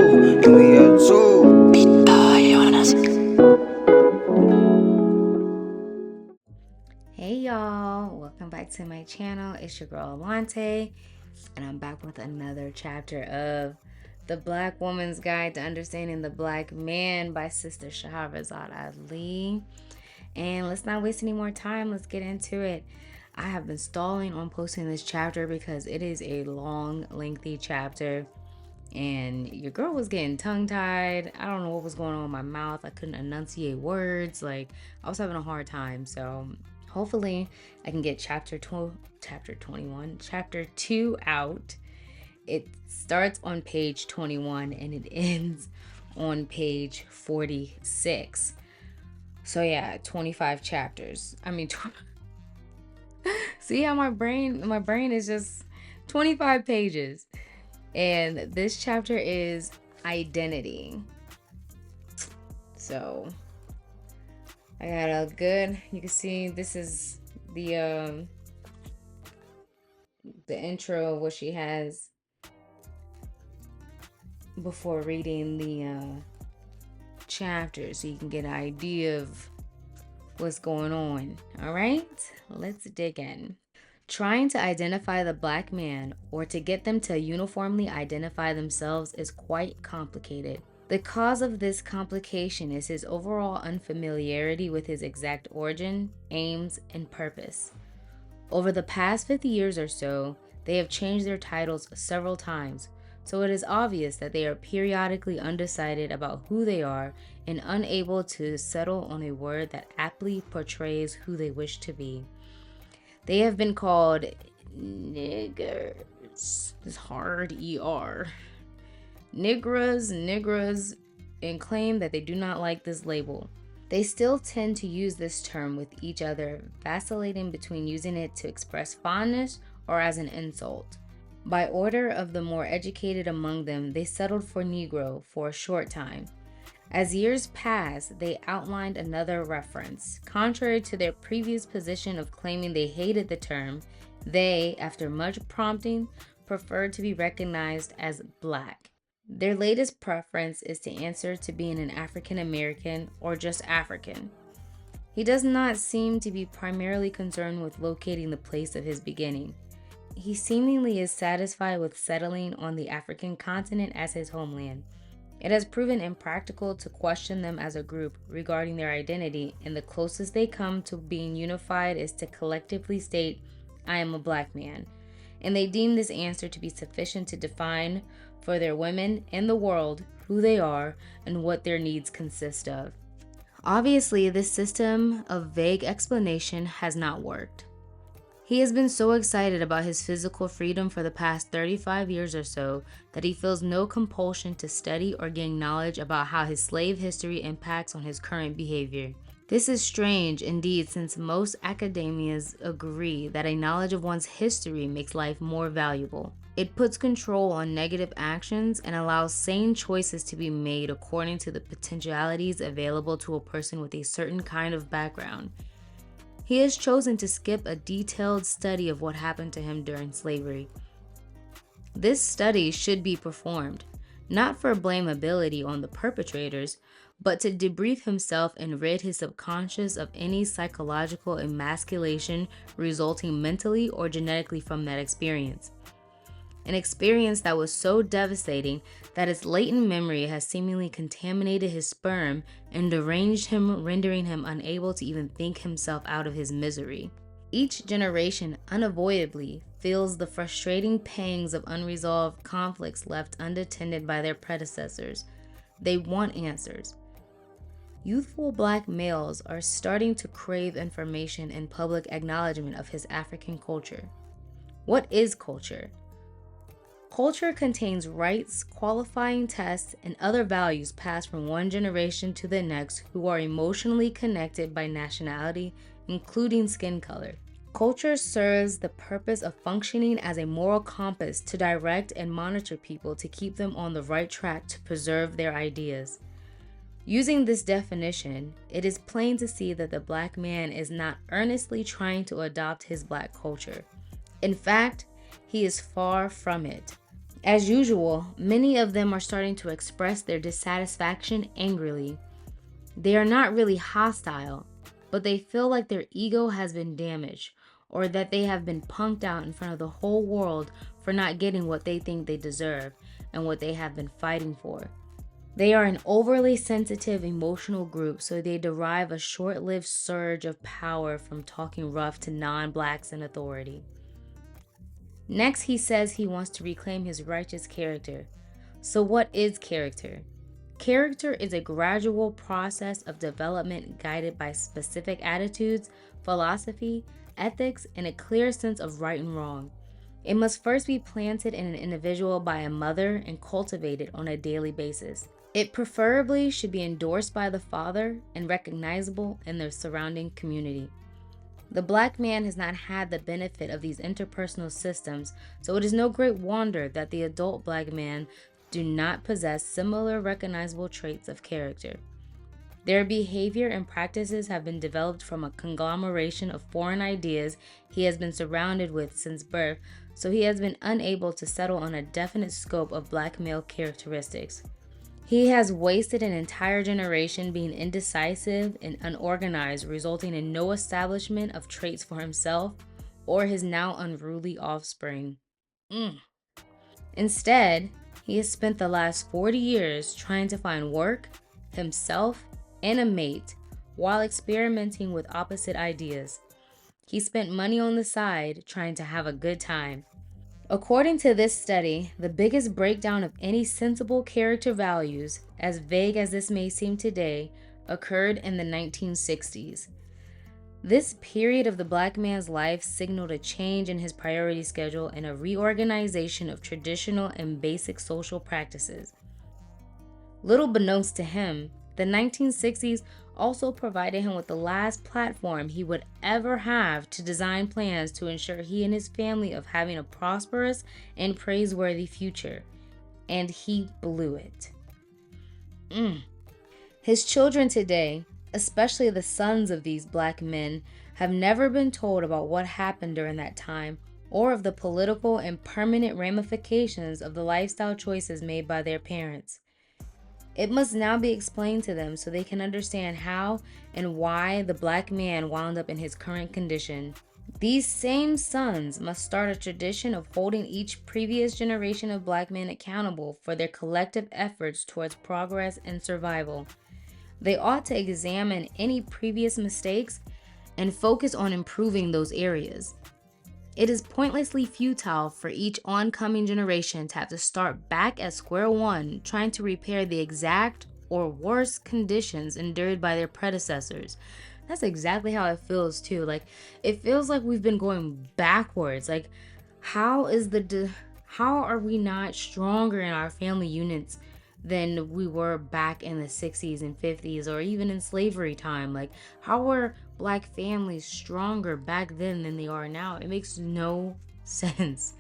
two, and we had two. Hey y'all, welcome back to my channel. It's your girl Alante, and I'm back with another chapter of The Black Woman's Guide to Understanding the Black Man by Sister Shahrazad Ali. And let's not waste any more time, let's get into it. I have been stalling on posting this chapter because it is a long, lengthy chapter, and your girl was getting tongue-tied. I don't know what was going on in my mouth. I couldn't enunciate words. Like, I was having a hard time. So hopefully I can get chapter 21, chapter 2 out. It starts on page 21 and it ends on page 46. So yeah, 25 chapters. See how my brain is just 25 pages. And this chapter is identity. So I got a good, you can see this is the intro of what she has before reading the chapter, so you can get an idea of what's going on. All right, let's dig in. Trying to identify the black man, or to get them to uniformly identify themselves, is quite complicated. The cause of this complication is his overall unfamiliarity with his exact origin, aims, and purpose. Over the past 50 years or so, they have changed their titles several times, so it is obvious that they are periodically undecided about who they are and unable to settle on a word that aptly portrays who they wish to be. They have been called niggers. This hard ER. Nigras, and claim that they do not like this label. They still tend to use this term with each other, vacillating between using it to express fondness or as an insult. By order of the more educated among them, they settled for Negro for a short time. As years passed, they outlined another reference. Contrary to their previous position of claiming they hated the term, they, after much prompting, preferred to be recognized as black. Their latest preference is to answer to being an African American or just African. He does not seem to be primarily concerned with locating the place of his beginning. He seemingly is satisfied with settling on the African continent as his homeland. It has proven impractical to question them as a group regarding their identity, and the closest they come to being unified is to collectively state, "I am a black man," and they deem this answer to be sufficient to define for their women and the world who they are and what their needs consist of. Obviously, this system of vague explanation has not worked. He has been so excited about his physical freedom for the past 35 years or so that he feels no compulsion to study or gain knowledge about how his slave history impacts on his current behavior. This is strange indeed, since most academias agree that a knowledge of one's history makes life more valuable. It puts control on negative actions and allows sane choices to be made according to the potentialities available to a person with a certain kind of background. He has chosen to skip a detailed study of what happened to him during slavery. This study should be performed, not for blamability on the perpetrators, but to debrief himself and rid his subconscious of any psychological emasculation resulting mentally or genetically from that experience. An experience that was so devastating that its latent memory has seemingly contaminated his sperm and deranged him, rendering him unable to even think himself out of his misery. Each generation unavoidably feels the frustrating pangs of unresolved conflicts left unattended by their predecessors. They want answers. Youthful black males are starting to crave information and public acknowledgement of his African culture. What is culture? Culture contains rites, qualifying tests, and other values passed from one generation to the next who are emotionally connected by nationality, including skin color. Culture serves the purpose of functioning as a moral compass to direct and monitor people to keep them on the right track to preserve their ideas. Using this definition, it is plain to see that the black man is not earnestly trying to adopt his black culture. In fact, he is far from it. As usual, many of them are starting to express their dissatisfaction angrily. They are not really hostile, but they feel like their ego has been damaged or that they have been punked out in front of the whole world for not getting what they think they deserve and what they have been fighting for. They are an overly sensitive emotional group, so they derive a short lived surge of power from talking rough to non blacks in authority. Next, he says he wants to reclaim his righteous character. So, what is character? Character is a gradual process of development guided by specific attitudes, philosophy, ethics, and a clear sense of right and wrong. It must first be planted in an individual by a mother and cultivated on a daily basis. It preferably should be endorsed by the father and recognizable in the surrounding community. The black man has not had the benefit of these interpersonal systems, so it is no great wonder that the adult black man do not possess similar recognizable traits of character. Their behavior and practices have been developed from a conglomeration of foreign ideas he has been surrounded with since birth, so he has been unable to settle on a definite scope of black male characteristics. He has wasted an entire generation being indecisive and unorganized, resulting in no establishment of traits for himself or his now unruly offspring. Instead, he has spent the last 40 years trying to find work, himself, and a mate while experimenting with opposite ideas. He spent money on the side trying to have a good time. According to this study, the biggest breakdown of any sensible character values, as vague as this may seem today, occurred in the 1960s. This period of the black man's life signaled a change in his priority schedule and a reorganization of traditional and basic social practices. Little beknownst to him, the 1960s also provided him with the last platform he would ever have to design plans to ensure he and his family of having a prosperous and praiseworthy future. And he blew it. His children today, especially the sons of these black men, have never been told about what happened during that time or of the political and permanent ramifications of the lifestyle choices made by their parents. It must now be explained to them so they can understand how and why the black man wound up in his current condition. These same sons must start a tradition of holding each previous generation of black men accountable for their collective efforts towards progress and survival. They ought to examine any previous mistakes and focus on improving those areas. It is pointlessly futile for each oncoming generation to have to start back at square one trying to repair the exact or worse conditions endured by their predecessors. That's exactly how it feels too. Like, it feels like we've been going backwards. Like, how are we not stronger in our family units than we were back in the 60s and 50s or even in slavery time? Like, how were black families stronger back then than they are now? It makes no sense.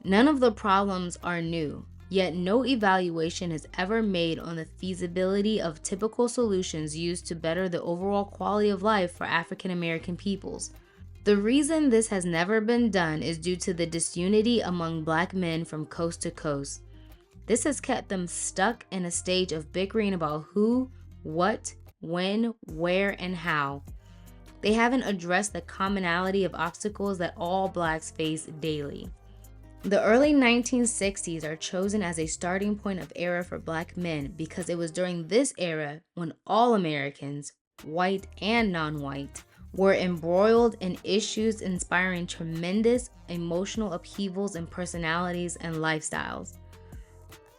None of the problems are new, yet no evaluation is ever made on the feasibility of typical solutions used to better the overall quality of life for African American peoples. The reason this has never been done is due to the disunity among black men from coast to coast. This has kept them stuck in a stage of bickering about who, what, when, where, and how. They haven't addressed the commonality of obstacles that all blacks face daily. The early 1960s are chosen as a starting point of era for black men because it was during this era when all Americans, white and non-white, were embroiled in issues inspiring tremendous emotional upheavals in personalities and lifestyles.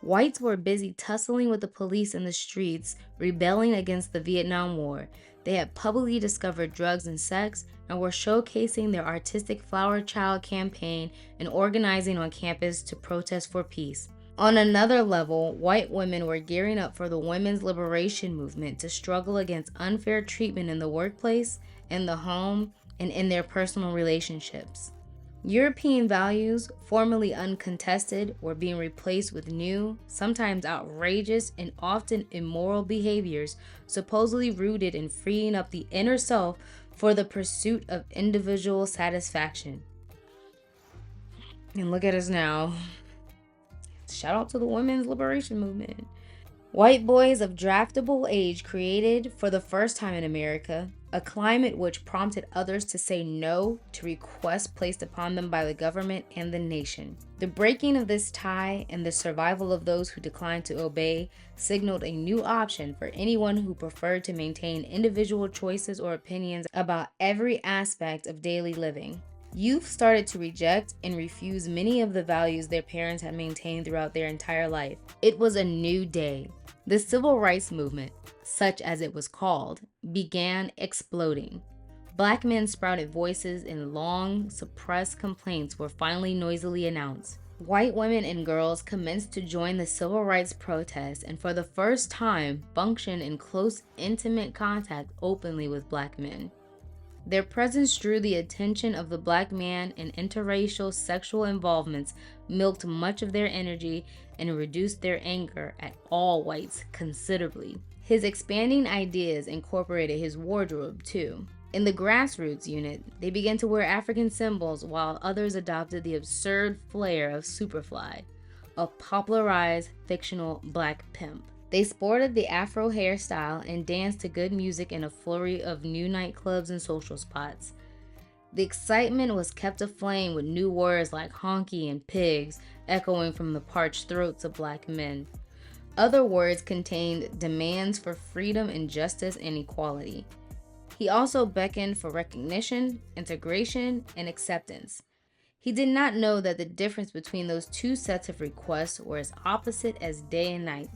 Whites were busy tussling with the police in the streets, rebelling against the Vietnam War. They had publicly discovered drugs and sex and were showcasing their artistic Flower Child campaign and organizing on campus to protest for peace. On another level, white women were gearing up for the women's liberation movement to struggle against unfair treatment in the workplace, in the home, and in their personal relationships. European values, formerly uncontested, were being replaced with new, sometimes outrageous, and often immoral behaviors, supposedly rooted in freeing up the inner self for the pursuit of individual satisfaction. And look at us now. Shout out to the women's liberation movement. White boys of draftable age created, for the first time in America, a climate which prompted others to say no to requests placed upon them by the government and the nation. The breaking of this tie and the survival of those who declined to obey signaled a new option for anyone who preferred to maintain individual choices or opinions about every aspect of daily living. Youth started to reject and refuse many of the values their parents had maintained throughout their entire life. It was a new day. The civil rights movement, such as it was called, began exploding. Black men sprouted voices and long suppressed complaints were finally noisily announced. White women and girls commenced to join the civil rights protests and for the first time functioned in close, intimate contact openly with black men. Their presence drew the attention of the black man, and interracial sexual involvements milked much of their energy and reduced their anger at all whites considerably. His expanding ideas incorporated his wardrobe too. In the grassroots unit, they began to wear African symbols while others adopted the absurd flair of Superfly, a popularized fictional black pimp. They sported the afro hairstyle and danced to good music in a flurry of new nightclubs and social spots. The excitement was kept aflame with new words like honky and pigs echoing from the parched throats of black men. Other words contained demands for freedom and justice and equality. He also beckoned for recognition, integration, and acceptance. He did not know that the difference between those two sets of requests were as opposite as day and night.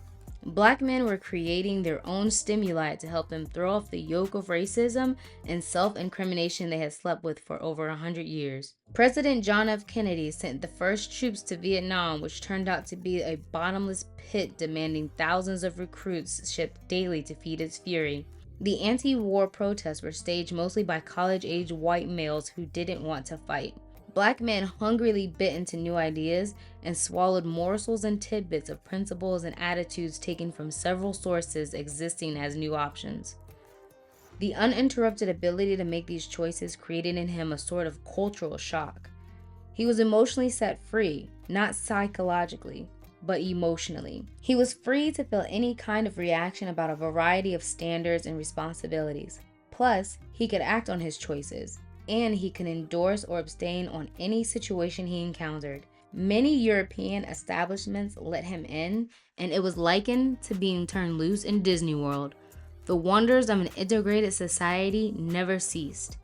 Black men were creating their own stimuli to help them throw off the yoke of racism and self-incrimination they had slept with for over 100 years. President John F. Kennedy sent the first troops to Vietnam, which turned out to be a bottomless pit demanding thousands of recruits shipped daily to feed its fury. The anti-war protests were staged mostly by college-age white males who didn't want to fight. Black men hungrily bit into new ideas and swallowed morsels and tidbits of principles and attitudes taken from several sources existing as new options. The uninterrupted ability to make these choices created in him a sort of cultural shock. He was emotionally set free, not psychologically, but emotionally. He was free to feel any kind of reaction about a variety of standards and responsibilities. Plus, he could act on his choices, and he could endorse or abstain on any situation he encountered. Many European establishments let him in, and it was likened to being turned loose in Disney World. The wonders of an integrated society never ceased.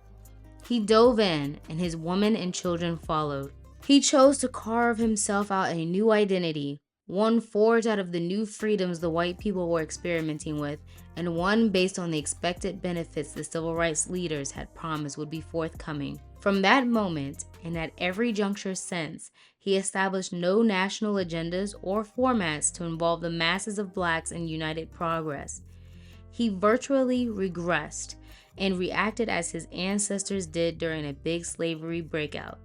He dove in, and his women and children followed. He chose to carve himself out a new identity, one forged out of the new freedoms the white people were experimenting with, and one based on the expected benefits the civil rights leaders had promised would be forthcoming. From that moment, and at every juncture since, he established no national agendas or formats to involve the masses of blacks in united progress. He virtually regressed and reacted as his ancestors did during a big slavery breakout.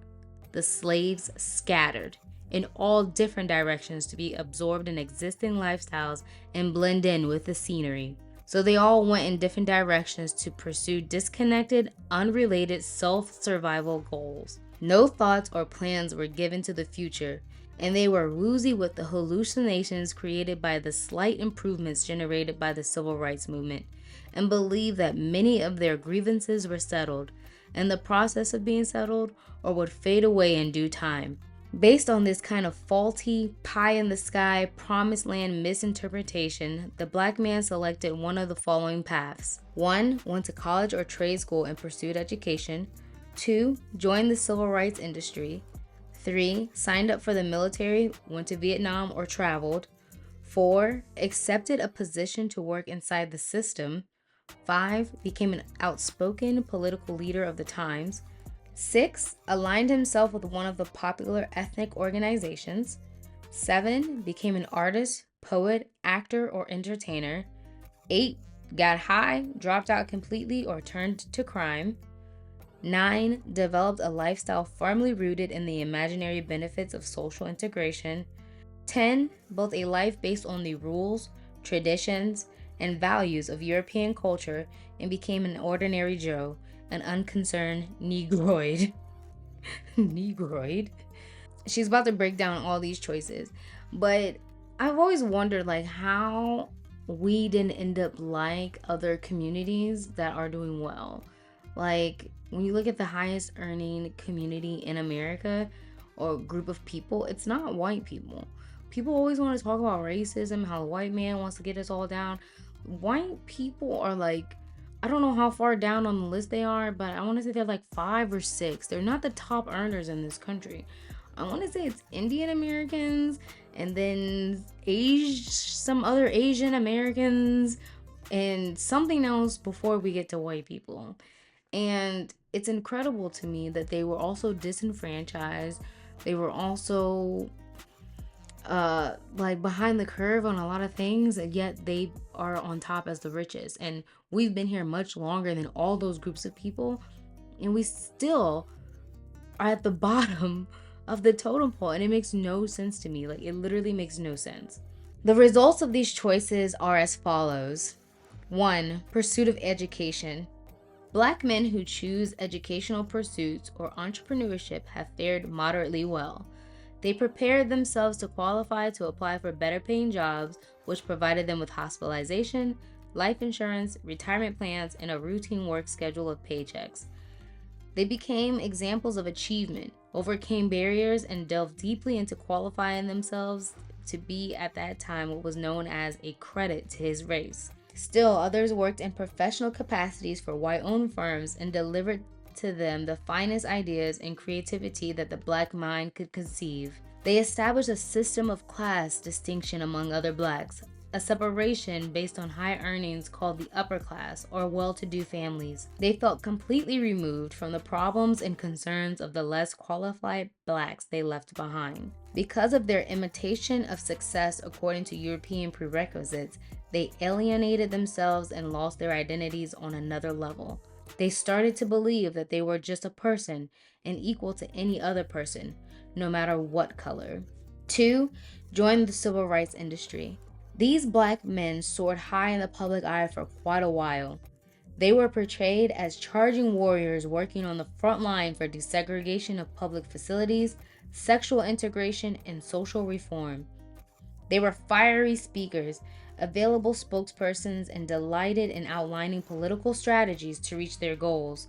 The slaves scattered in all different directions to be absorbed in existing lifestyles and blend in with the scenery. So they all went in different directions to pursue disconnected, unrelated self-survival goals. No thoughts or plans were given to the future, and they were woozy with the hallucinations created by the slight improvements generated by the civil rights movement, and believed that many of their grievances were settled, in the process of being settled, or would fade away in due time. Based on this kind of faulty, pie-in-the-sky, promised land misinterpretation, the black man selected one of the following paths. 1. Went to college or trade school and pursued education. 2. Joined the civil rights industry. 3. Signed up for the military, went to Vietnam or traveled. 4. Accepted a position to work inside the system. 5. Became an outspoken political leader of the times. 6. Aligned himself with one of the popular ethnic organizations. 7. Became an artist, poet, actor, or entertainer. 8. Got high, dropped out completely, or turned to crime. 9. Developed a lifestyle firmly rooted in the imaginary benefits of social integration. 10. Built a life based on the rules, traditions, and values of European culture and became an ordinary Joe, an unconcerned Negroid. Negroid? She's about to break down all these choices. But I've always wondered like how we didn't end up like other communities that are doing well. Like when you look at the highest earning community in America or group of people, it's not white people. People always want to talk about racism, how the white man wants to get us all down. White people are like, I don't know how far down on the list they are, but I want to say they're like 5 or 6. They're not the top earners in this country. I want to say it's Indian Americans and then some other Asian Americans and something else before we get to white people. And it's incredible to me that they were also disenfranchised. They were also like behind the curve on a lot of things, and yet they are on top as the richest. And we've been here much longer than all those groups of people, and we still are at the bottom of the totem pole, and it makes no sense to me. Like, it literally makes no sense. The results of these choices are as follows. 1. Pursuit of education. Black men who choose educational pursuits or entrepreneurship have fared moderately well. They prepared themselves to qualify to apply for better paying jobs, which provided them with hospitalization, life insurance, retirement plans, and a routine work schedule of paychecks. They became examples of achievement, overcame barriers, and delved deeply into qualifying themselves to be at that time what was known as a credit to his race. Still, others worked in professional capacities for white-owned firms and delivered to them the finest ideas and creativity that the black mind could conceive. They established a system of class distinction among other blacks, a separation based on high earnings called the upper class or well-to-do families. They felt completely removed from the problems and concerns of the less qualified blacks they left behind. Because of their imitation of success according to European prerequisites, they alienated themselves and lost their identities on another level. They started to believe that they were just a person and equal to any other person, no matter what color. 2. Join the civil rights industry. These black men soared high in the public eye for quite a while. They were portrayed as charging warriors working on the front line for desegregation of public facilities, sexual integration, and social reform. They were fiery speakers, available spokespersons, and delighted in outlining political strategies to reach their goals.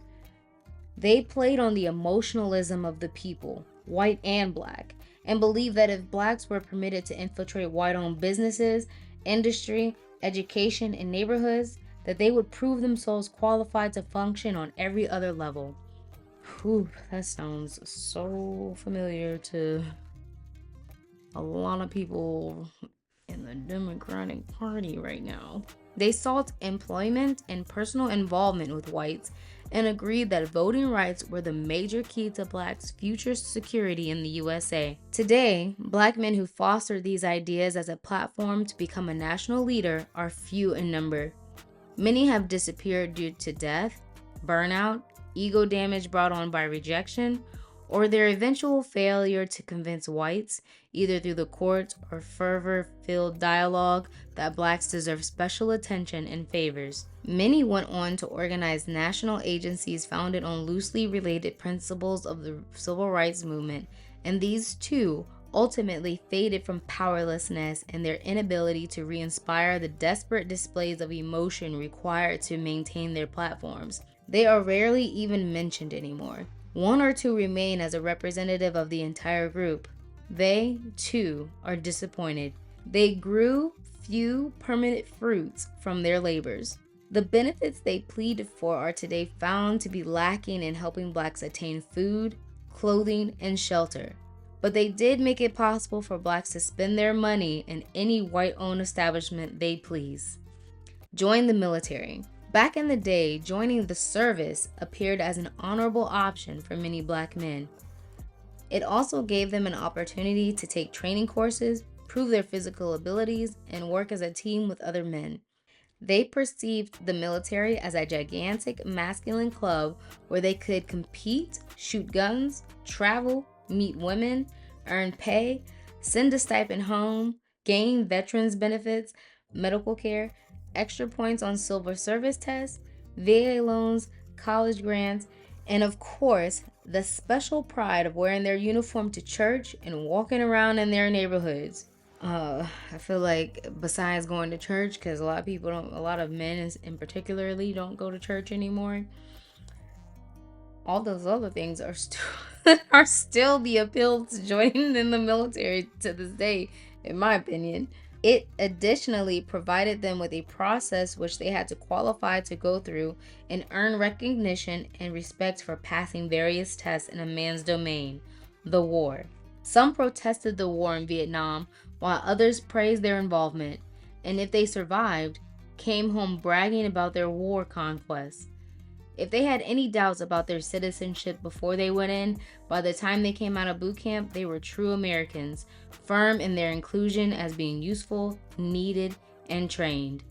They played on the emotionalism of the people, white and black, and believed that if blacks were permitted to infiltrate white-owned businesses, industry, education, and neighborhoods, that they would prove themselves qualified to function on every other level. Whew, that sounds so familiar to a lot of people in the Democratic Party right now. They sought employment and personal involvement with whites and agreed that voting rights were the major key to blacks' future security in the USA. Today, black men who fostered these ideas as a platform to become a national leader are few in number. Many have disappeared due to death, burnout, ego damage brought on by rejection, or their eventual failure to convince whites, either through the courts or fervor-filled dialogue, that blacks deserve special attention and favors. Many went on to organize national agencies founded on loosely related principles of the civil rights movement, and these too ultimately faded from powerlessness and their inability to re-inspire the desperate displays of emotion required to maintain their platforms. They are rarely even mentioned anymore. 1 or 2 remain as a representative of the entire group. They, too, are disappointed. They grew few permanent fruits from their labors. The benefits they pleaded for are today found to be lacking in helping blacks attain food, clothing, and shelter. But they did make it possible for blacks to spend their money in any white-owned establishment they please. Join the military. Back in the day, joining the service appeared as an honorable option for many black men. It also gave them an opportunity to take training courses, prove their physical abilities, and work as a team with other men. They perceived the military as a gigantic masculine club where they could compete, shoot guns, travel, meet women, earn pay, send a stipend home, gain veterans benefits, medical care, extra points on silver service tests, VA loans, college grants, and of course, the special pride of wearing their uniform to church and walking around in their neighborhoods. I feel like besides going to church, because a lot of people don't, a lot of men in particularly don't go to church anymore. All those other things are still are still the appeal to joining in the military to this day, in my opinion. It additionally provided them with a process which they had to qualify to go through and earn recognition and respect for passing various tests in a man's domain, the war. Some protested the war in Vietnam, while others praised their involvement, and if they survived, came home bragging about their war conquests. If they had any doubts about their citizenship before they went in, by the time they came out of boot camp, they were true Americans, firm in their inclusion as being useful, needed, and trained.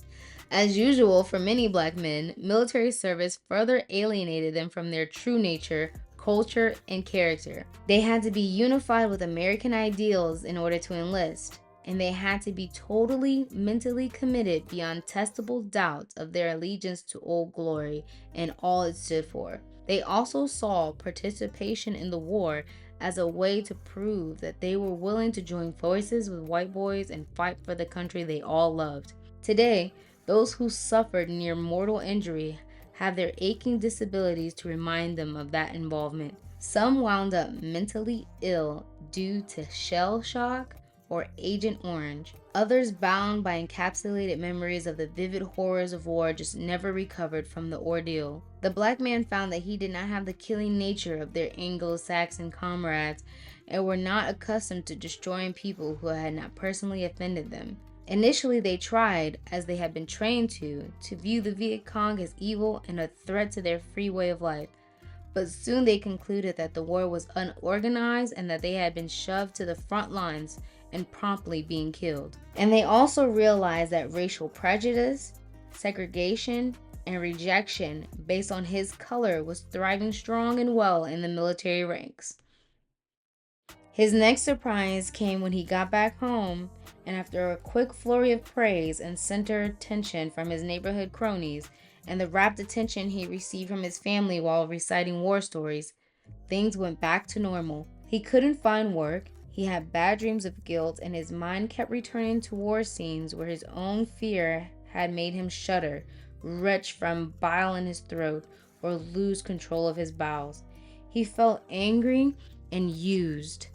As usual for many black men, military service further alienated them from their true nature, culture, and character. They had to be unified with American ideals in order to enlist, and they had to be totally mentally committed beyond testable doubts of their allegiance to Old Glory and all it stood for. They also saw participation in the war as a way to prove that they were willing to join forces with white boys and fight for the country they all loved. Today, those who suffered near mortal injury have their aching disabilities to remind them of that involvement. Some wound up mentally ill due to shell shock or Agent Orange. Others, bound by encapsulated memories of the vivid horrors of war, just never recovered from the ordeal. The black man found that he did not have the killing nature of their Anglo-Saxon comrades and were not accustomed to destroying people who had not personally offended them. Initially, they tried, as they had been trained to view the Viet Cong as evil and a threat to their free way of life. But soon they concluded that the war was unorganized and that they had been shoved to the front lines and promptly being killed. And they also realized that racial prejudice, segregation, and rejection based on his color was thriving strong and well in the military ranks. His next surprise came when he got back home, and after a quick flurry of praise and center attention from his neighborhood cronies, and the rapt attention he received from his family while reciting war stories, things went back to normal. He couldn't find work, he had bad dreams of guilt, and his mind kept returning to war scenes where his own fear had made him shudder, retch from bile in his throat, or lose control of his bowels. He felt angry and used.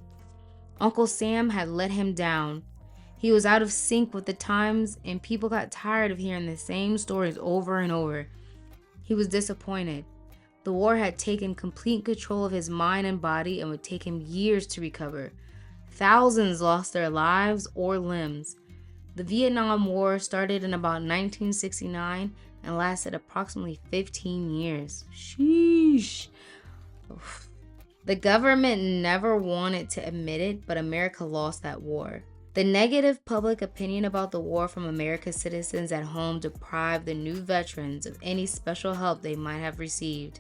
Uncle Sam had let him down. He was out of sync with the times, and people got tired of hearing the same stories over and over. He was disappointed. The war had taken complete control of his mind and body and would take him years to recover. Thousands lost their lives or limbs. The Vietnam War started in about 1969 and lasted approximately 15 years. Sheesh. Oof. The government never wanted to admit it, but America lost that war. The negative public opinion about the war from America's citizens at home deprived the new veterans of any special help they might have received.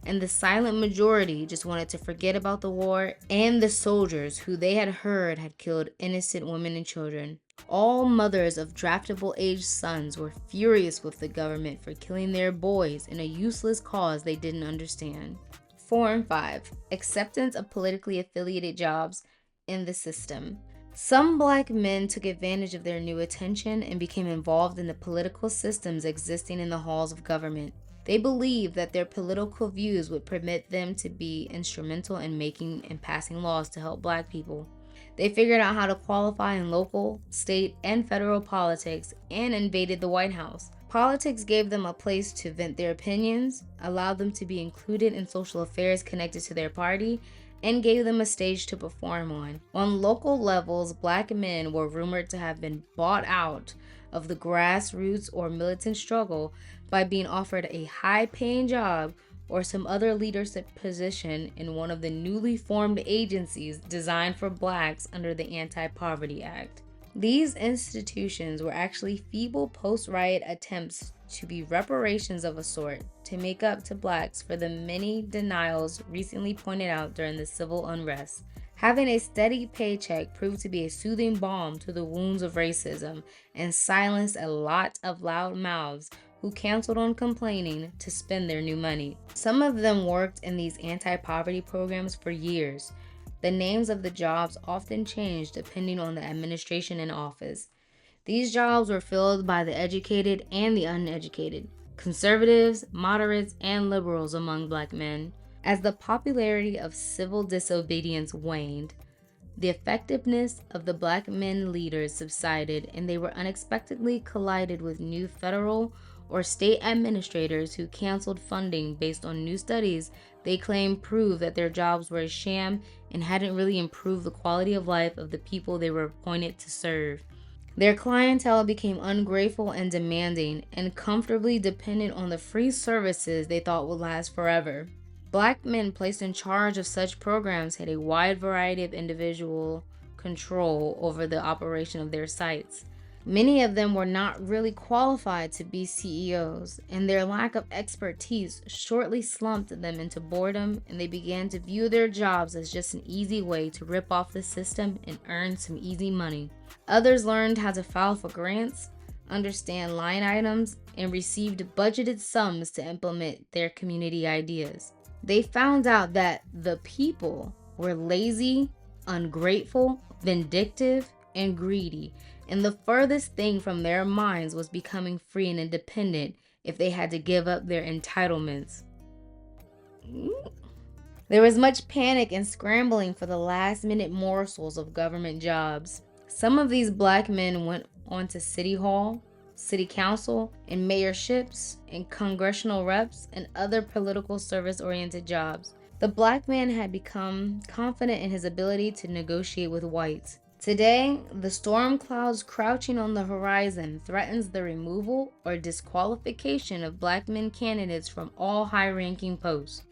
And the silent majority just wanted to forget about the war and the soldiers who they had heard had killed innocent women and children. All mothers of draftable aged sons were furious with the government for killing their boys in a useless cause they didn't understand. 4 and 5. Acceptance of politically affiliated jobs in the system. Some black men took advantage of their new attention and became involved in the political systems existing in the halls of government. They believed that their political views would permit them to be instrumental in making and passing laws to help black people. They figured out how to qualify in local, state, and federal politics and invaded the White House. Politics gave them a place to vent their opinions, allowed them to be included in social affairs connected to their party, and gave them a stage to perform on. On local levels, black men were rumored to have been bought out of the grassroots or militant struggle by being offered a high-paying job or some other leadership position in one of the newly formed agencies designed for blacks under the Anti-Poverty Act. These institutions were actually feeble post-riot attempts to be reparations of a sort to make up to blacks for the many denials recently pointed out during the civil unrest. Having a steady paycheck proved to be a soothing balm to the wounds of racism and silenced a lot of loud mouths who canceled on complaining to spend their new money. Some of them worked in these anti-poverty programs for years, The names of the jobs often changed depending on the administration in office. These jobs were filled by the educated and the uneducated, conservatives, moderates, and liberals among black men. As the popularity of civil disobedience waned, the effectiveness of the black men leaders subsided, and they were unexpectedly collided with new federal or state administrators who canceled funding based on new studies they claimed proved that their jobs were a sham and hadn't really improved the quality of life of the people they were appointed to serve. Their clientele became ungrateful and demanding, and comfortably dependent on the free services they thought would last forever. Black men placed in charge of such programs had a wide variety of individual control over the operation of their sites. Many of them were not really qualified to be CEOs, and their lack of expertise shortly slumped them into boredom, and they began to view their jobs as just an easy way to rip off the system and earn some easy money. Others learned how to file for grants, understand line items, and received budgeted sums to implement their community ideas. They found out that the people were lazy, ungrateful, vindictive, and greedy, and the furthest thing from their minds was becoming free and independent if they had to give up their entitlements. There was much panic and scrambling for the last-minute morsels of government jobs. Some of these black men went on to City Hall, City Council, and mayorships, and congressional reps, and other political service-oriented jobs. The black man had become confident in his ability to negotiate with whites. Today, the storm clouds crouching on the horizon threatens the removal or disqualification of black men candidates from all high-ranking posts.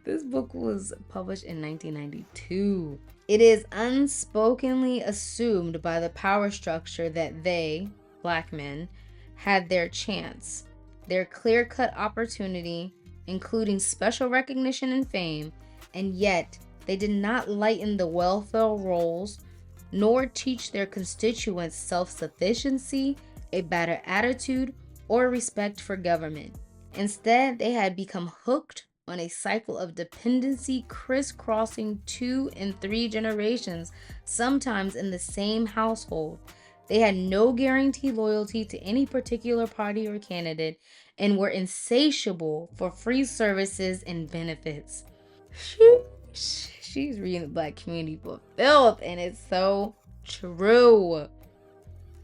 This book was published in 1992. It is unspokenly assumed by the power structure that they, black men, had their chance, their clear-cut opportunity, including special recognition and fame, and yet they did not lighten the welfare rolls, nor teach their constituents self-sufficiency, a better attitude, or respect for government. Instead, they had become hooked on a cycle of dependency crisscrossing 2 and 3 generations, sometimes in the same household. They had no guaranteed loyalty to any particular party or candidate and were insatiable for free services and benefits. She's reading the black community for filth, and it's so true.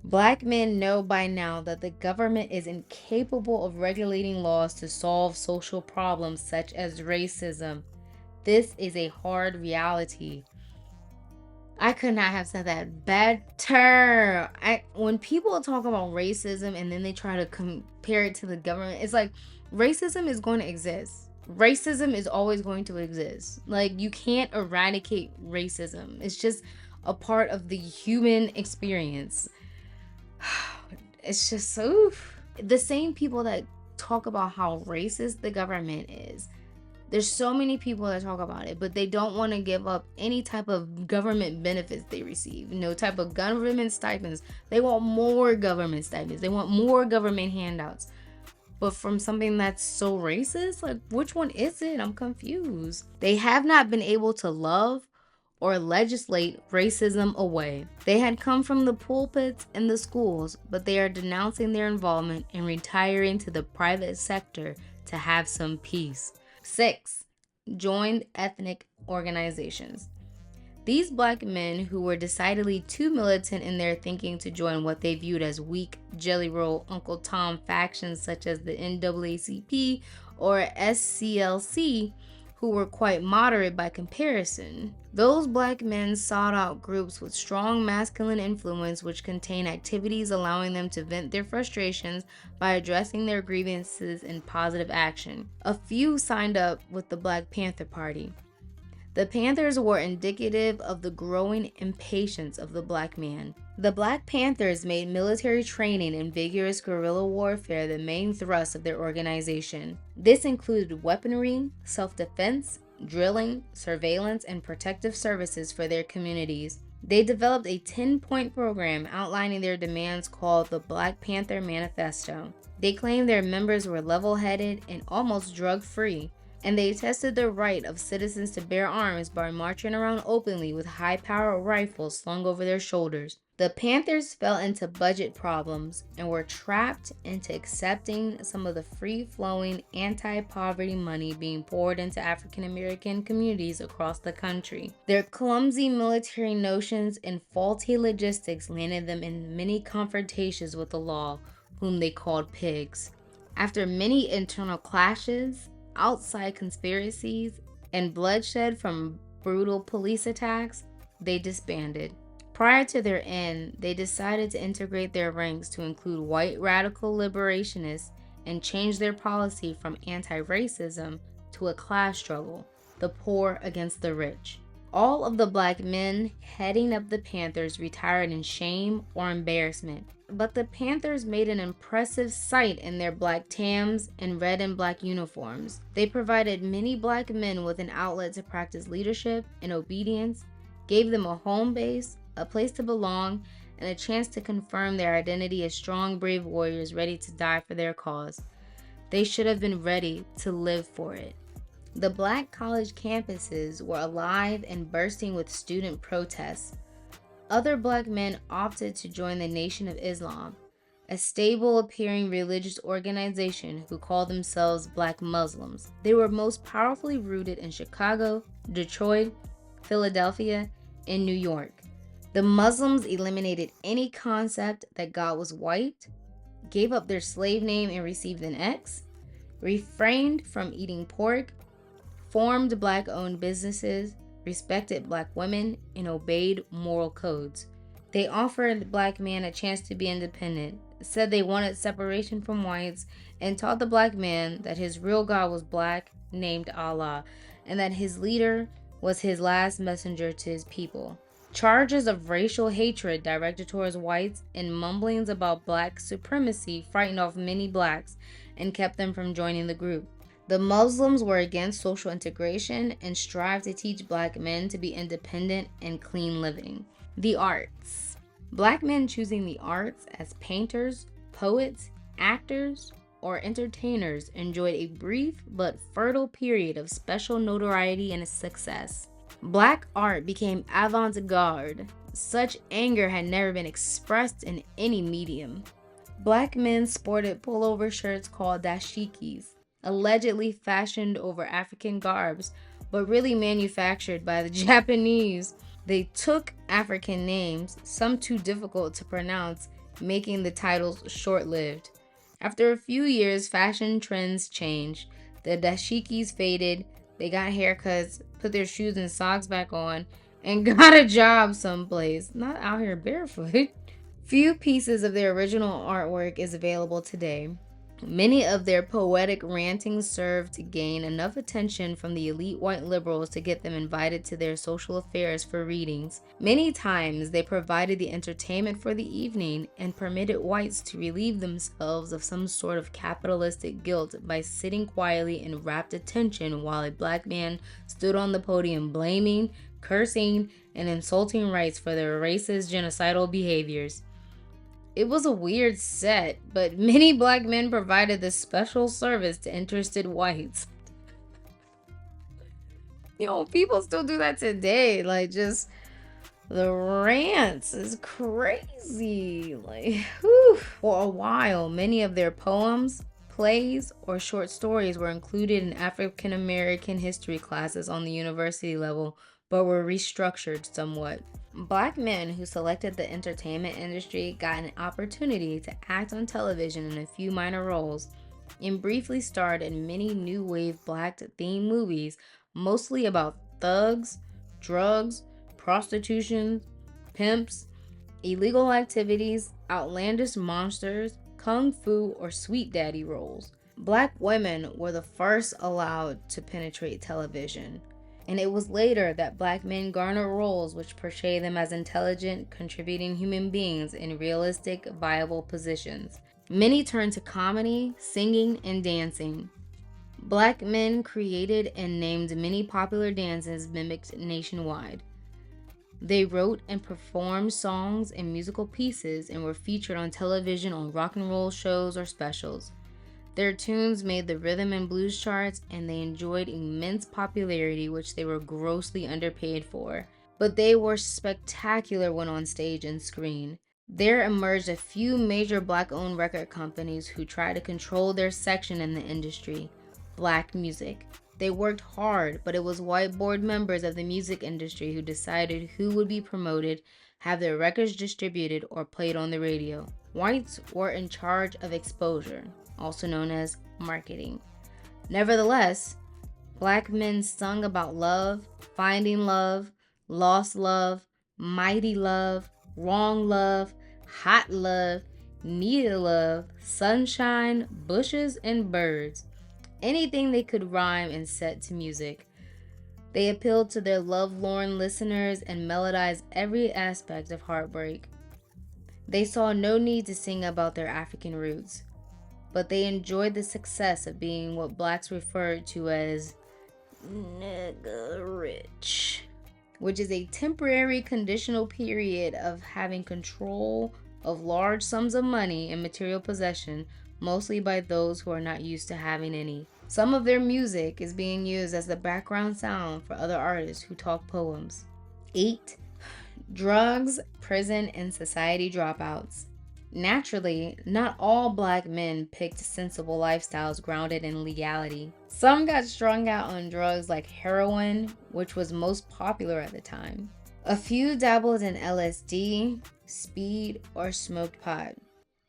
Black men know by now that the government is incapable of regulating laws to solve social problems such as racism. This is a hard reality. I could not have said that better. When people talk about racism and then they try to compare it to the government, it's like racism is going to exist. Racism is always going to exist. Like, you can't eradicate racism. It's just a part of the human experience. It's just so... The same people that talk about how racist the government is, there's so many people that talk about it, but they don't want to give up any type of government benefits they receive. No type of government stipends. They want more government stipends. They want more government handouts. But from something that's so racist, like, which one is it? I'm confused. They have not been able to love or legislate racism away. They had come from the pulpits and the schools, but they are denouncing their involvement and retiring to the private sector to have some peace. 6. Joined ethnic organizations. These black men who were decidedly too militant in their thinking to join what they viewed as weak, jelly roll, Uncle Tom factions such as the NAACP or SCLC, who were quite moderate by comparison. Those black men sought out groups with strong masculine influence which contained activities allowing them to vent their frustrations by addressing their grievances in positive action. A few signed up with the Black Panther Party. The Panthers were indicative of the growing impatience of the black man. The Black Panthers made military training and vigorous guerrilla warfare the main thrust of their organization. This included weaponry, self-defense, drilling, surveillance, and protective services for their communities. They developed a 10-point program outlining their demands called the Black Panther Manifesto. They claimed their members were level-headed and almost drug-free, and they tested the right of citizens to bear arms by marching around openly with high-powered rifles slung over their shoulders. The Panthers fell into budget problems and were trapped into accepting some of the free-flowing anti-poverty money being poured into African American communities across the country. Their clumsy military notions and faulty logistics landed them in many confrontations with the law, whom they called pigs. After many internal clashes, outside conspiracies, and bloodshed from brutal police attacks, they disbanded. Prior to their end, they decided to integrate their ranks to include white radical liberationists and change their policy from anti-racism to a class struggle, the poor against the rich. All of the black men heading up the Panthers retired in shame or embarrassment, but the Panthers made an impressive sight in their black tams and red and black uniforms. They provided many black men with an outlet to practice leadership and obedience, gave them a home base, a place to belong, and a chance to confirm their identity as strong, brave warriors ready to die for their cause. They should have been ready to live for it. The black college campuses were alive and bursting with student protests. Other black men opted to join the Nation of Islam, a stable-appearing religious organization who called themselves Black Muslims. They were most powerfully rooted in Chicago, Detroit, Philadelphia, and New York. The Muslims eliminated any concept that God was white, gave up their slave name and received an X, refrained from eating pork, formed black-owned businesses, respected black women, and obeyed moral codes. They offered black men a chance to be independent, said they wanted separation from whites, and taught the black man that his real God was black, named Allah, and that his leader was his last messenger to his people. Charges of racial hatred directed towards whites and mumblings about black supremacy frightened off many blacks and kept them from joining the group. The Muslims were against social integration and strived to teach black men to be independent and clean living. The arts. Black men choosing the arts as painters, poets, actors, or entertainers enjoyed a brief but fertile period of special notoriety and success. Black art became avant-garde. Such anger had never been expressed in any medium. Black men sported pullover shirts called dashikis, allegedly fashioned over African garbs, but really manufactured by the Japanese. They took African names, some too difficult to pronounce, making the titles short-lived. After a few years, fashion trends changed. The dashikis faded, they got haircuts, put their shoes and socks back on, and got a job someplace, not out here barefoot. Few pieces of their original artwork is available today. Many of their poetic rantings served to gain enough attention from the elite white liberals to get them invited to their social affairs for readings. Many times they provided the entertainment for the evening and permitted whites to relieve themselves of some sort of capitalistic guilt by sitting quietly in rapt attention while a black man stood on the podium blaming, cursing, and insulting whites for their racist, genocidal behaviors. It was a weird set, but many black men provided this special service to interested whites. People still do that today. Just the rants is crazy. For a while, many of their poems, plays, or short stories were included in African American history classes on the university level, but were restructured somewhat. Black men who selected the entertainment industry got an opportunity to act on television in a few minor roles and briefly starred in many new wave black-themed movies, mostly about thugs, drugs, prostitution, pimps, illegal activities, outlandish monsters, kung fu, or sweet daddy roles. Black women were the first allowed to penetrate television. And it was later that black men garnered roles which portray them as intelligent, contributing human beings in realistic, viable positions. Many turned to comedy, singing, and dancing. Black men created and named many popular dances mimicked nationwide. They wrote and performed songs and musical pieces and were featured on television on rock and roll shows or specials. Their tunes made the rhythm and blues charts, and they enjoyed immense popularity, which they were grossly underpaid for. But they were spectacular when on stage and screen. There emerged a few major black-owned record companies who tried to control their section in the industry, black music. They worked hard, but it was white board members of the music industry who decided who would be promoted, have their records distributed, or played on the radio. Whites were in charge of exposure, also known as marketing. Nevertheless, black men sung about love, finding love, lost love, mighty love, wrong love, hot love, needed love, sunshine, bushes, and birds. Anything they could rhyme and set to music. They appealed to their love-lorn listeners and melodized every aspect of heartbreak. They saw no need to sing about their African roots, but they enjoyed the success of being what blacks referred to as nigga rich, which is a temporary conditional period of having control of large sums of money and material possession, mostly by those who are not used to having any. Some of their music is being used as the background sound for other artists who talk poems. 8. Drugs, prison, and society dropouts. Naturally, not all black men picked sensible lifestyles grounded in legality. Some got strung out on drugs like heroin, which was most popular at the time. A few dabbled in LSD, speed, or smoked pot.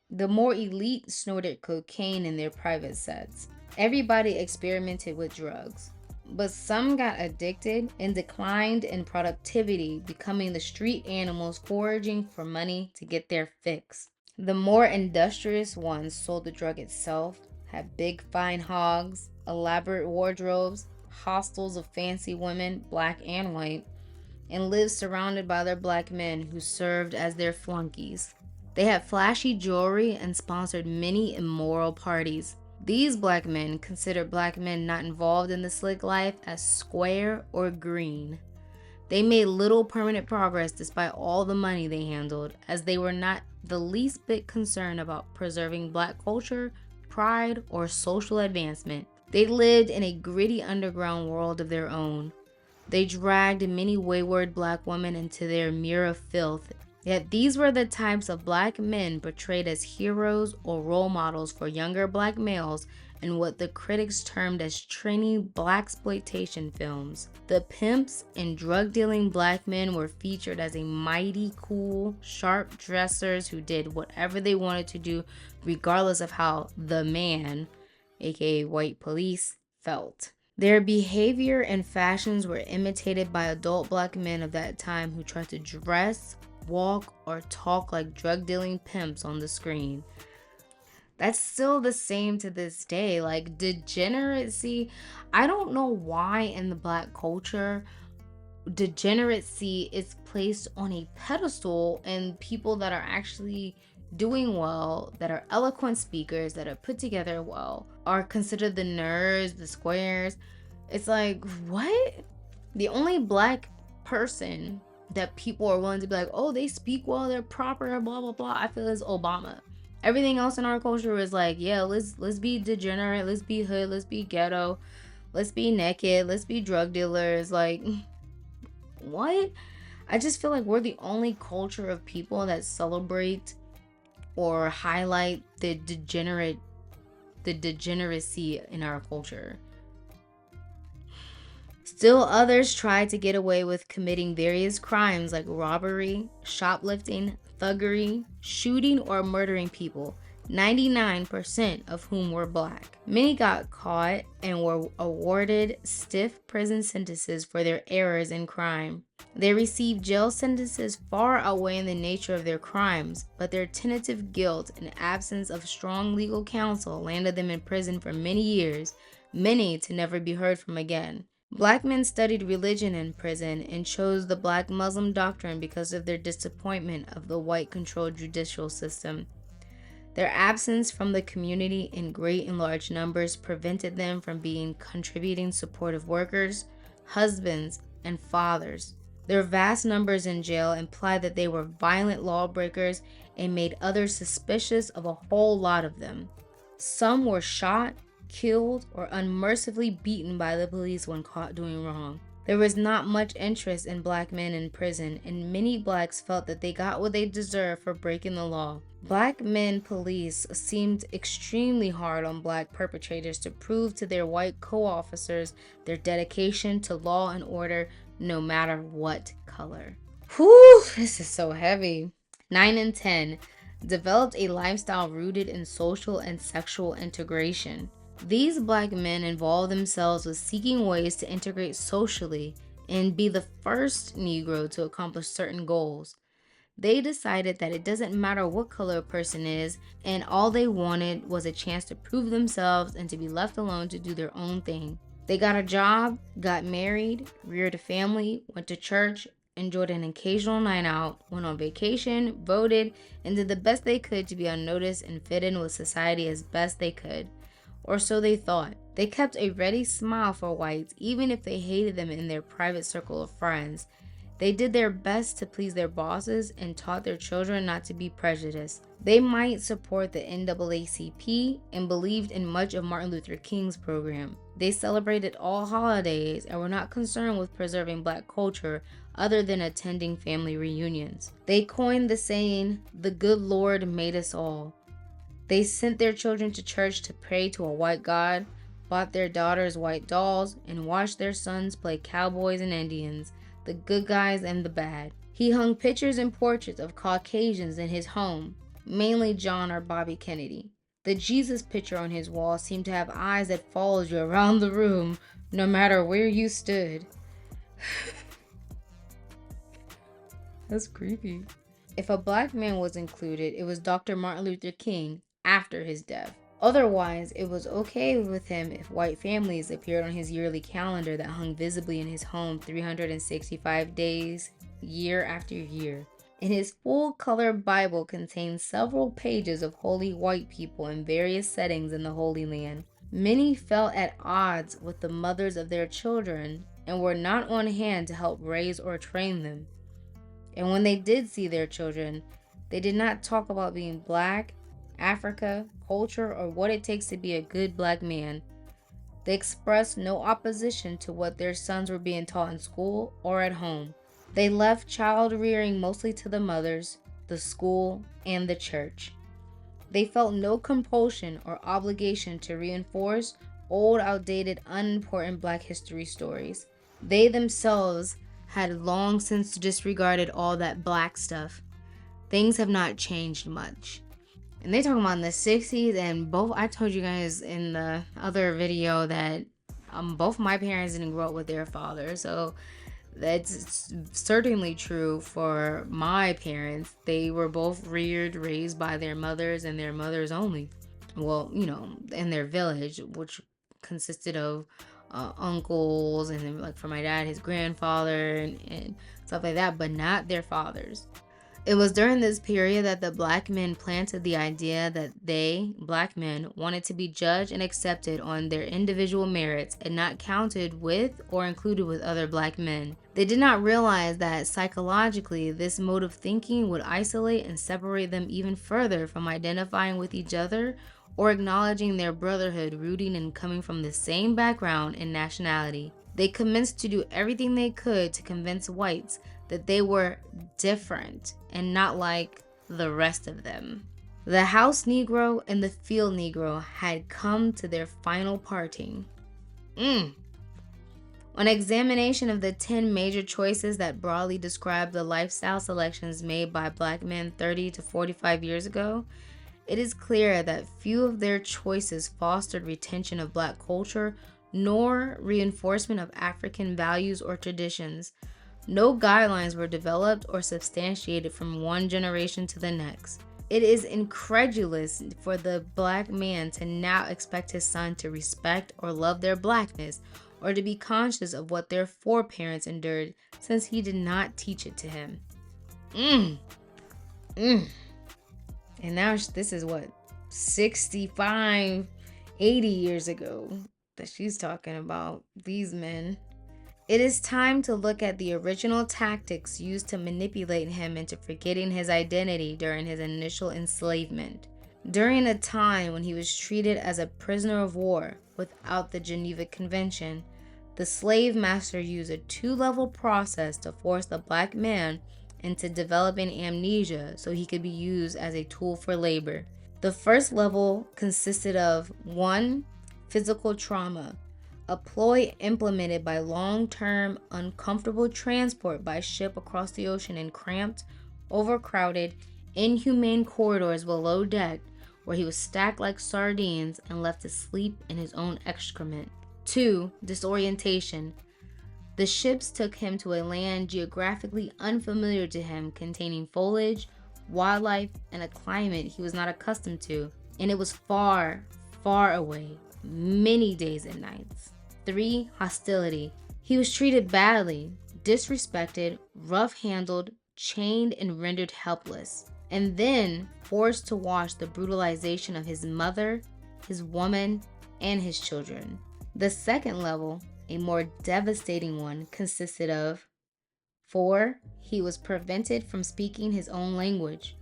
The more elite snorted cocaine in their private sets. Everybody experimented with drugs, but some got addicted and declined in productivity, becoming the street animals foraging for money to get their fix. The more industrious ones sold the drug itself, had big fine hogs, elaborate wardrobes, hostels of fancy women, black and white, and lived surrounded by their black men who served as their flunkies. They had flashy jewelry and sponsored many immoral parties. These black men considered black men not involved in the slick life as square or green. They made little permanent progress despite all the money they handled, as they were not the least bit concerned about preserving black culture, pride, or social advancement. They lived in a gritty underground world of their own. They dragged many wayward black women into their mirror of filth. Yet these were the types of black men portrayed as heroes or role models for younger black males in what the critics termed as trendy blaxploitation films. The pimps and drug-dealing black men were featured as a mighty cool, sharp dressers who did whatever they wanted to do regardless of how the man, aka white police, felt. Their behavior and fashions were imitated by adult black men of that time who tried to dress, walk, or talk like drug-dealing pimps on the screen. That's still the same to this day. Like, degeneracy, I don't know why in the black culture degeneracy is placed on a pedestal, and people that are actually doing well, that are eloquent speakers, that are put together well, are considered the nerds, the squares. It's like, what? The only black person that people are willing to be like, oh, they speak well, they're proper, blah blah blah, I feel is Obama. Everything else in our culture is like, yeah, let's be degenerate, let's be hood, let's be ghetto, let's be naked, let's be drug dealers. Like, what? I just feel like we're the only culture of people that celebrate or highlight the degeneracy in our culture. Still others try to get away with committing various crimes like robbery, shoplifting, thuggery, shooting, or murdering people, 99% of whom were black. Many got caught and were awarded stiff prison sentences for their errors in crime. They received jail sentences far outweighing the nature of their crimes, but their tentative guilt and absence of strong legal counsel landed them in prison for many years, many to never be heard from again. Black men studied religion in prison and chose the Black Muslim doctrine because of their disappointment of the white-controlled judicial system. Their absence from the community in great and large numbers prevented them from being contributing supportive workers, husbands, and fathers. Their vast numbers in jail implied that they were violent lawbreakers and made others suspicious of a whole lot of them. Some were shot, killed, or unmercifully beaten by the police when caught doing wrong. There was not much interest in black men in prison, and many blacks felt that they got what they deserved for breaking the law. Black men police seemed extremely hard on black perpetrators to prove to their white co-officers their dedication to law and order, no matter what color. Whew, this is so heavy. 9 and 10 developed a lifestyle rooted in social and sexual integration. These black men involved themselves with seeking ways to integrate socially and be the first Negro to accomplish certain goals. They decided that it doesn't matter what color a person is, and all they wanted was a chance to prove themselves and to be left alone to do their own thing. They got a job, got married, reared a family, went to church, enjoyed an occasional night out, went on vacation, voted, and did the best they could to be unnoticed and fit in with society as best they could. Or so they thought. They kept a ready smile for whites, even if they hated them in their private circle of friends. They did their best to please their bosses and taught their children not to be prejudiced. They might support the NAACP and believed in much of Martin Luther King's program. They celebrated all holidays and were not concerned with preserving black culture other than attending family reunions. They coined the saying, "The good Lord made us all." They sent their children to church to pray to a white God, bought their daughters white dolls, and watched their sons play cowboys and Indians, the good guys and the bad. He hung pictures and portraits of Caucasians in his home, mainly John or Bobby Kennedy. The Jesus picture on his wall seemed to have eyes that followed you around the room, no matter where you stood. That's creepy. If a black man was included, it was Dr. Martin Luther King after his death. Otherwise, it was okay with him if white families appeared on his yearly calendar that hung visibly in his home 365 days, year after year. And his full-color Bible contains several pages of holy white people in various settings in the Holy Land. Many felt at odds with the mothers of their children and were not on hand to help raise or train them. And when they did see their children, they did not talk about being black, Africa, culture, or what it takes to be a good black man. They expressed no opposition to what their sons were being taught in school or at home. They left child rearing mostly to the mothers, the school, and the church. They felt no compulsion or obligation to reinforce old, outdated, unimportant black history stories. They themselves had long since disregarded all that black stuff. Things have not changed much. And they talking about in the 60s, and both, I told you guys in the other video that both my parents didn't grow up with their father, so that's certainly true for my parents. They were both raised by their mothers and their mothers only. Well, in their village, which consisted of uncles, and then, like, for my dad, his grandfather and stuff like that, but not their fathers. It was during this period that the black men planted the idea that they, black men, wanted to be judged and accepted on their individual merits and not counted with or included with other black men. They did not realize that psychologically this mode of thinking would isolate and separate them even further from identifying with each other or acknowledging their brotherhood rooting and coming from the same background and nationality. They commenced to do everything they could to convince whites that they were different and not like the rest of them. The house Negro and the field Negro had come to their final parting. On examination of the 10 major choices that broadly describe the lifestyle selections made by black men 30 to 45 years ago, it is clear that few of their choices fostered retention of black culture nor reinforcement of African values or traditions. No guidelines were developed or substantiated from one generation to the next. It is incredulous for the black man to now expect his son to respect or love their blackness or to be conscious of what their foreparents endured, since he did not teach it to him. And now this is what, 65, 80 years ago that she's talking about these men. It is time to look at the original tactics used to manipulate him into forgetting his identity during his initial enslavement. During a time when he was treated as a prisoner of war without the Geneva Convention, the slave master used a two-level process to force the black man into developing amnesia so he could be used as a tool for labor. The first level consisted of 1. Physical trauma, a ploy implemented by long-term, uncomfortable transport by ship across the ocean in cramped, overcrowded, inhumane corridors below deck, where he was stacked like sardines and left to sleep in his own excrement. 2. Disorientation. The ships took him to a land geographically unfamiliar to him, containing foliage, wildlife, and a climate he was not accustomed to, and it was far, far away, many days and nights. 3. Hostility. He was treated badly, disrespected, rough-handled, chained, and rendered helpless, and then forced to watch the brutalization of his mother, his woman, and his children. The second level, a more devastating one, consisted of 4. He was prevented from speaking his own language.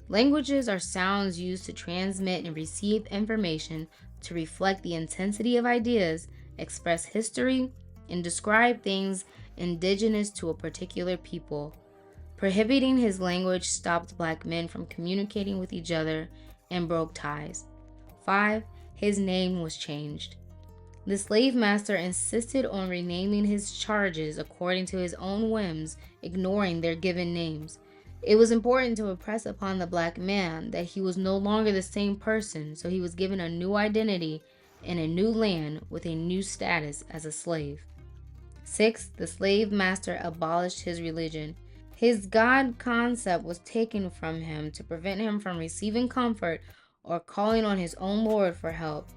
Languages are sounds used to transmit and receive information to reflect the intensity of ideas, express history, and describe things indigenous to a particular people. Prohibiting his language stopped black men from communicating with each other and broke ties. 5. His name was changed. The slave master insisted on renaming his charges according to his own whims, ignoring their given names. It was important to impress upon the black man that he was no longer the same person, so he was given a new identity in a new land with a new status as a slave. 6. The slave master abolished his religion. His God concept was taken from him to prevent him from receiving comfort or calling on his own Lord for help.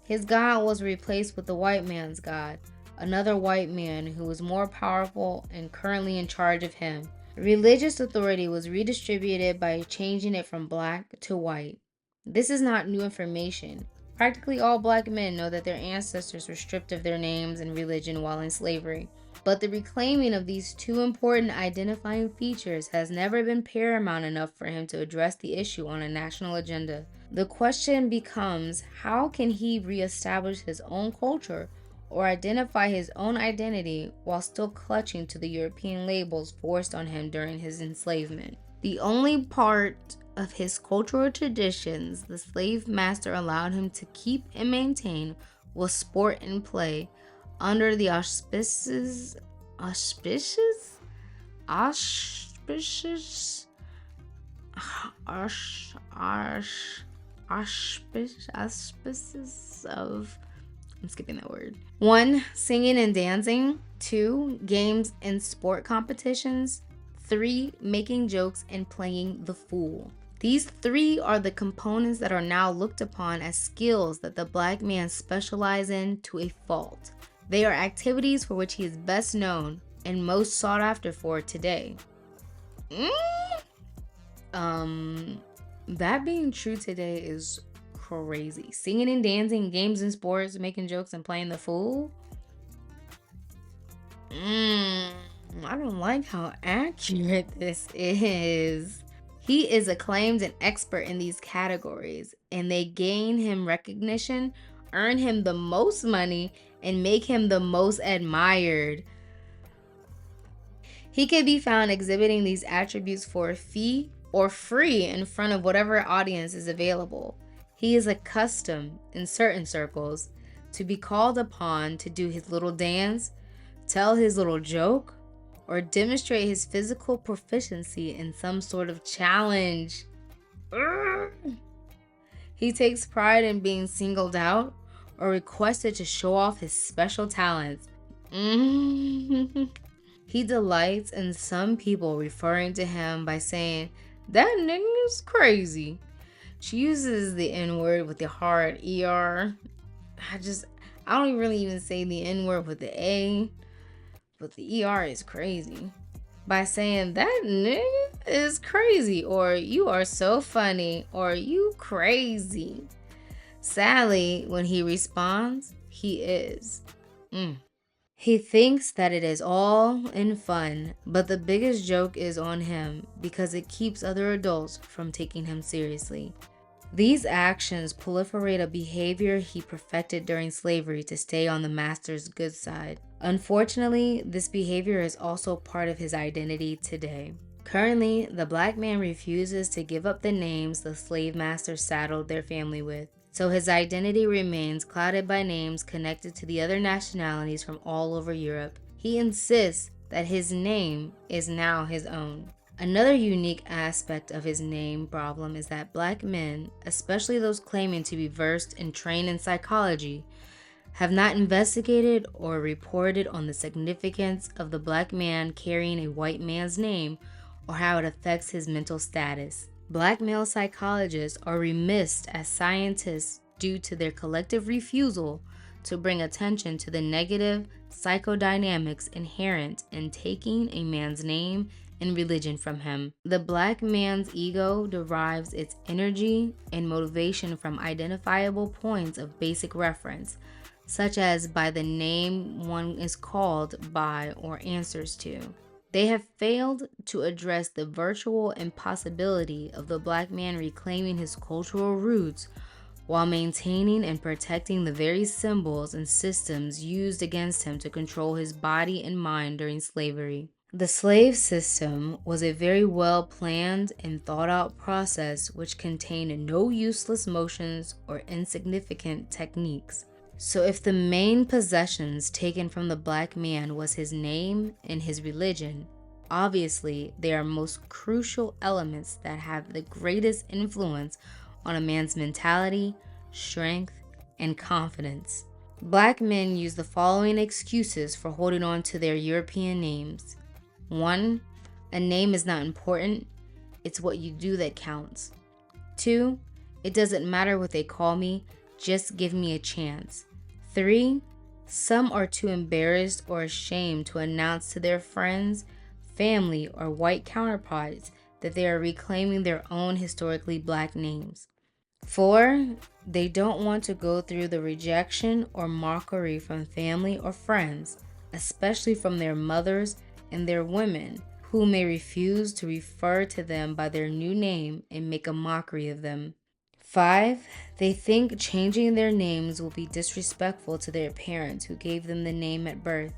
His God was replaced with the white man's God, another white man who was more powerful and currently in charge of him. Religious authority was redistributed by changing it from black to white. This is not new information. Practically all black men know that their ancestors were stripped of their names and religion while in slavery. But the reclaiming of these two important identifying features has never been paramount enough for him to address the issue on a national agenda. The question becomes, how can he reestablish his own culture or identify his own identity while still clutching to the European labels forced on him during his enslavement? The only part of his cultural traditions the slave master allowed him to keep and maintain was sport and play, under the auspices of, I'm skipping that word. 1. Singing and dancing. 2. Games and sport competitions. 3. Making jokes and playing the fool. These 3 are the components that are now looked upon as skills that the black man specializes in to a fault. They are activities for which he is best known and most sought after for today. That being true today is crazy. Singing and dancing, games and sports, making jokes and playing the fool. I don't like how accurate this is. He is acclaimed an expert in these categories, and they gain him recognition, earn him the most money, and make him the most admired. He can be found exhibiting these attributes for a fee or free in front of whatever audience is available. He is accustomed, in certain circles, to be called upon to do his little dance, tell his little joke, or demonstrate his physical proficiency in some sort of challenge. He takes pride in being singled out or requested to show off his special talents. He delights in some people referring to him by saying, "That nigga is crazy." She uses the N-word with the hard ER. I don't really even say the N-word with the A, but the ER is crazy. By saying, "That nigga is crazy," or "You are so funny," or "You crazy." Sadly, when he responds, he is. He thinks that it is all in fun, but the biggest joke is on him because it keeps other adults from taking him seriously. These actions proliferate a behavior he perfected during slavery to stay on the master's good side. Unfortunately, this behavior is also part of his identity today. Currently, the black man refuses to give up the names the slave master saddled their family with, so his identity remains clouded by names connected to the other nationalities from all over Europe. He insists that his name is now his own. Another unique aspect of his name problem is that black men, especially those claiming to be versed and trained in psychology, have not investigated or reported on the significance of the black man carrying a white man's name or how it affects his mental status. Black male psychologists are remiss as scientists due to their collective refusal to bring attention to the negative psychodynamics inherent in taking a man's name and religion from him. The black man's ego derives its energy and motivation from identifiable points of basic reference, such as by the name one is called by or answers to. They have failed to address the virtual impossibility of the black man reclaiming his cultural roots while maintaining and protecting the very symbols and systems used against him to control his body and mind during slavery. The slave system was a very well planned and thought out process which contained no useless motions or insignificant techniques. So if the main possessions taken from the black man was his name and his religion, obviously they are most crucial elements that have the greatest influence on a man's mentality, strength, and confidence. Black men use the following excuses for holding on to their European names. 1. A name is not important, it's what you do that counts. 2. It doesn't matter what they call me, just give me a chance. 3. Some are too embarrassed or ashamed to announce to their friends, family, or white counterparts that they are reclaiming their own historically black names. 4. They don't want to go through the rejection or mockery from family or friends, especially from their mothers and their women, who may refuse to refer to them by their new name and make a mockery of them. 5. They think changing their names will be disrespectful to their parents who gave them the name at birth.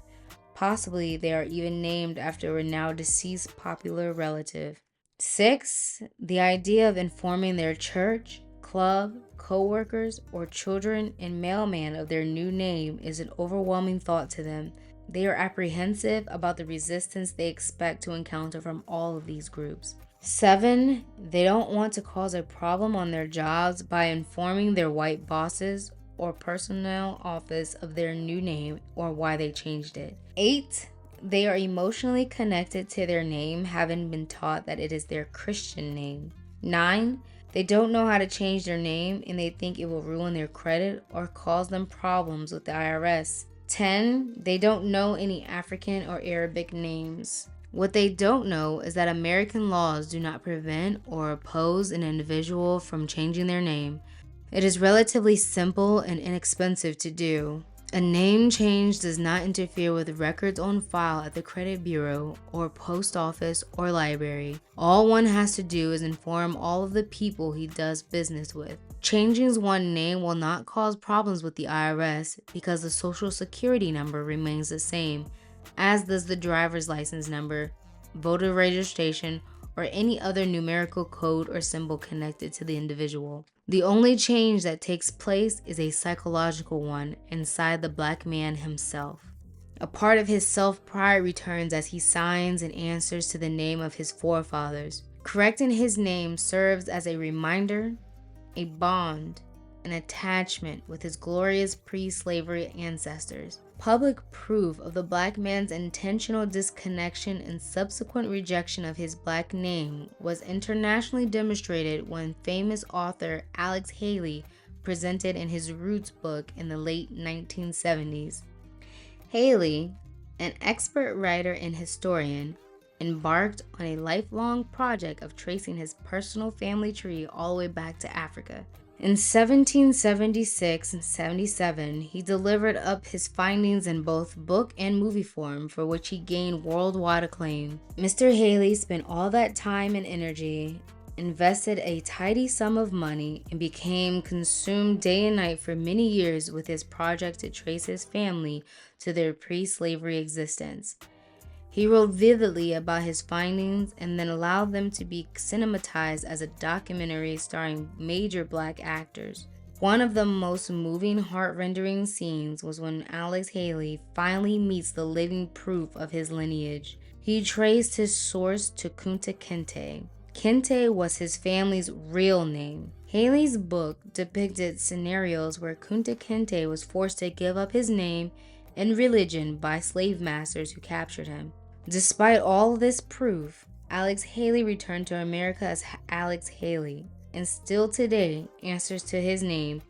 Possibly they are even named after a now deceased popular relative. 6. The idea of informing their church, club, co-workers, or children and mailman of their new name is an overwhelming thought to them. They are apprehensive about the resistance they expect to encounter from all of these groups. 7. They don't want to cause a problem on their jobs by informing their white bosses or personnel office of their new name or why they changed it. 8. They are emotionally connected to their name, having been taught that it is their Christian name. 9. They don't know how to change their name and they think it will ruin their credit or cause them problems with the IRS. 10. They don't know any African or Arabic names. What they don't know is that American laws do not prevent or oppose an individual from changing their name. It is relatively simple and inexpensive to do. A name change does not interfere with records on file at the credit bureau or post office or library. All one has to do is inform all of the people he does business with. Changing one's name will not cause problems with the IRS because the social security number remains the same, as does the driver's license number, voter registration, or any other numerical code or symbol connected to the individual. The only change that takes place is a psychological one inside the black man himself. A part of his self-pride returns as he signs and answers to the name of his forefathers. Correcting his name serves as a reminder, a bond, an attachment with his glorious pre-slavery ancestors. Public proof of the black man's intentional disconnection and subsequent rejection of his black name was internationally demonstrated when famous author Alex Haley presented in his Roots book in the late 1970s. Haley, an expert writer and historian, embarked on a lifelong project of tracing his personal family tree all the way back to Africa. In 1776 and 77, he delivered up his findings in both book and movie form, for which he gained worldwide acclaim. Mr. Haley spent all that time and energy invested a tidy sum of money, and became consumed day and night for many years with his project to trace his family to their pre-slavery existence. He wrote vividly about his findings and then allowed them to be cinematized as a documentary starring major black actors. One of the most moving, heart-rendering scenes was when Alex Haley finally meets the living proof of his lineage. He traced his source to Kunta Kinte. Kinte was his family's real name. Haley's book depicted scenarios where Kunta Kinte was forced to give up his name and religion by slave masters who captured him. Despite all this proof, Alex Haley returned to America as Alex Haley, and still today answers to his name,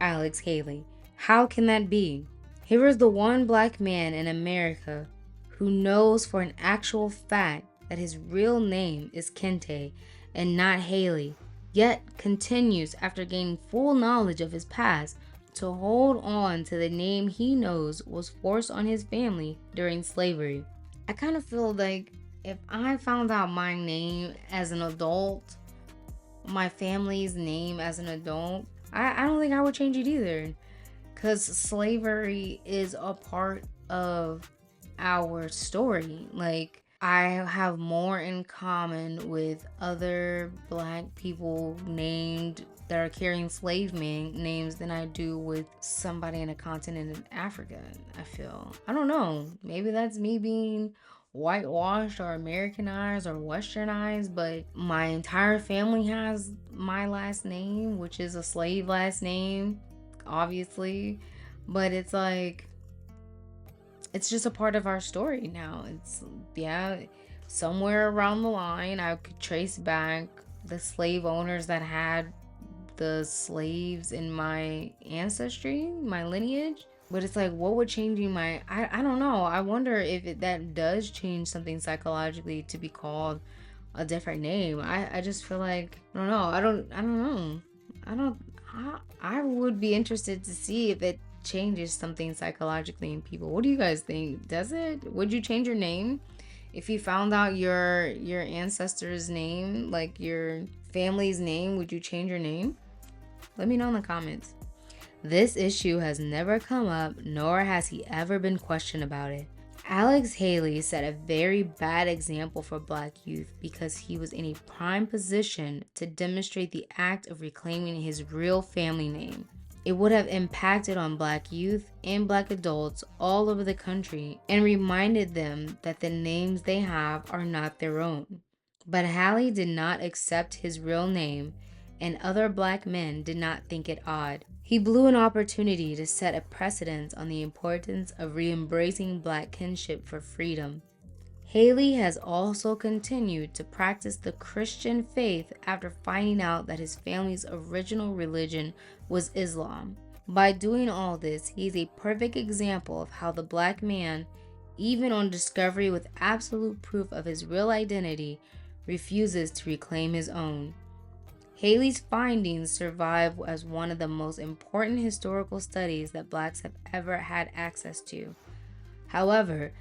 Alex Haley. How can that be? Here is the one black man in America who knows for an actual fact that his real name is Kente and not Haley, yet continues, after gaining full knowledge of his past, to hold on to the name he knows was forced on his family during slavery. I kind of feel like if I found out my name as an adult, my family's name as an adult, I don't think I would change it either. Because slavery is a part of our story. Like, I have more in common with other black people named that are carrying slave names than I do with somebody in a continent in Africa, I feel. I don't know. Maybe that's me being whitewashed or Americanized or westernized, but my entire family has my last name, which is a slave last name, obviously. But it's like, it's just a part of our story now. It's, yeah, somewhere around the line, I could trace back the slave owners that had the slaves in my ancestry, my lineage. But it's like, what would changing my, I don't know. I wonder if that does change something psychologically to be called a different name. I just feel like, I don't know. I don't know. I would be interested to see if it changes something psychologically in people. What do you guys think? Does it? Would you change your name if you found out your ancestor's name, like your family's name? Would you change your name? Let me know in the comments. This issue has never come up, nor has he ever been questioned about it. Alex Haley set a very bad example for black youth because he was in a prime position to demonstrate the act of reclaiming his real family name. It would have impacted on black youth and black adults all over the country and reminded them that the names they have are not their own. But Haley did not accept his real name, and other black men did not think it odd. He blew an opportunity to set a precedent on the importance of re-embracing black kinship for freedom. Haley has also continued to practice the Christian faith after finding out that his family's original religion was Islam. By doing all this, he is a perfect example of how the black man, even on discovery with absolute proof of his real identity, refuses to reclaim his own. Haley's findings survive as one of the most important historical studies that blacks have ever had access to. However,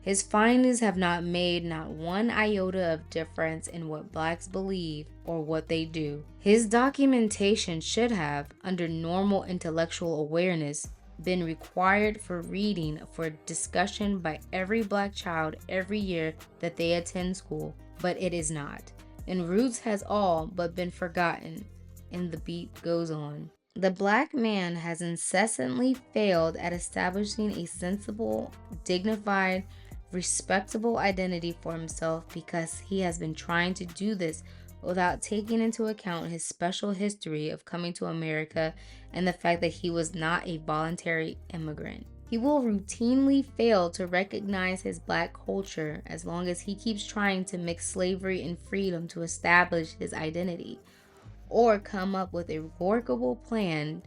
his findings have not made not one iota of difference in what blacks believe or what they do. His documentation should have, under normal intellectual awareness, been required for reading for discussion by every black child every year that they attend school, but it is not. And Roots has all but been forgotten, and the beat goes on. The black man has incessantly failed at establishing a sensible, dignified, respectable identity for himself because he has been trying to do this without taking into account his special history of coming to America and the fact that he was not a voluntary immigrant. He will routinely fail to recognize his black culture as long as he keeps trying to mix slavery and freedom to establish his identity, or come up with a workable plan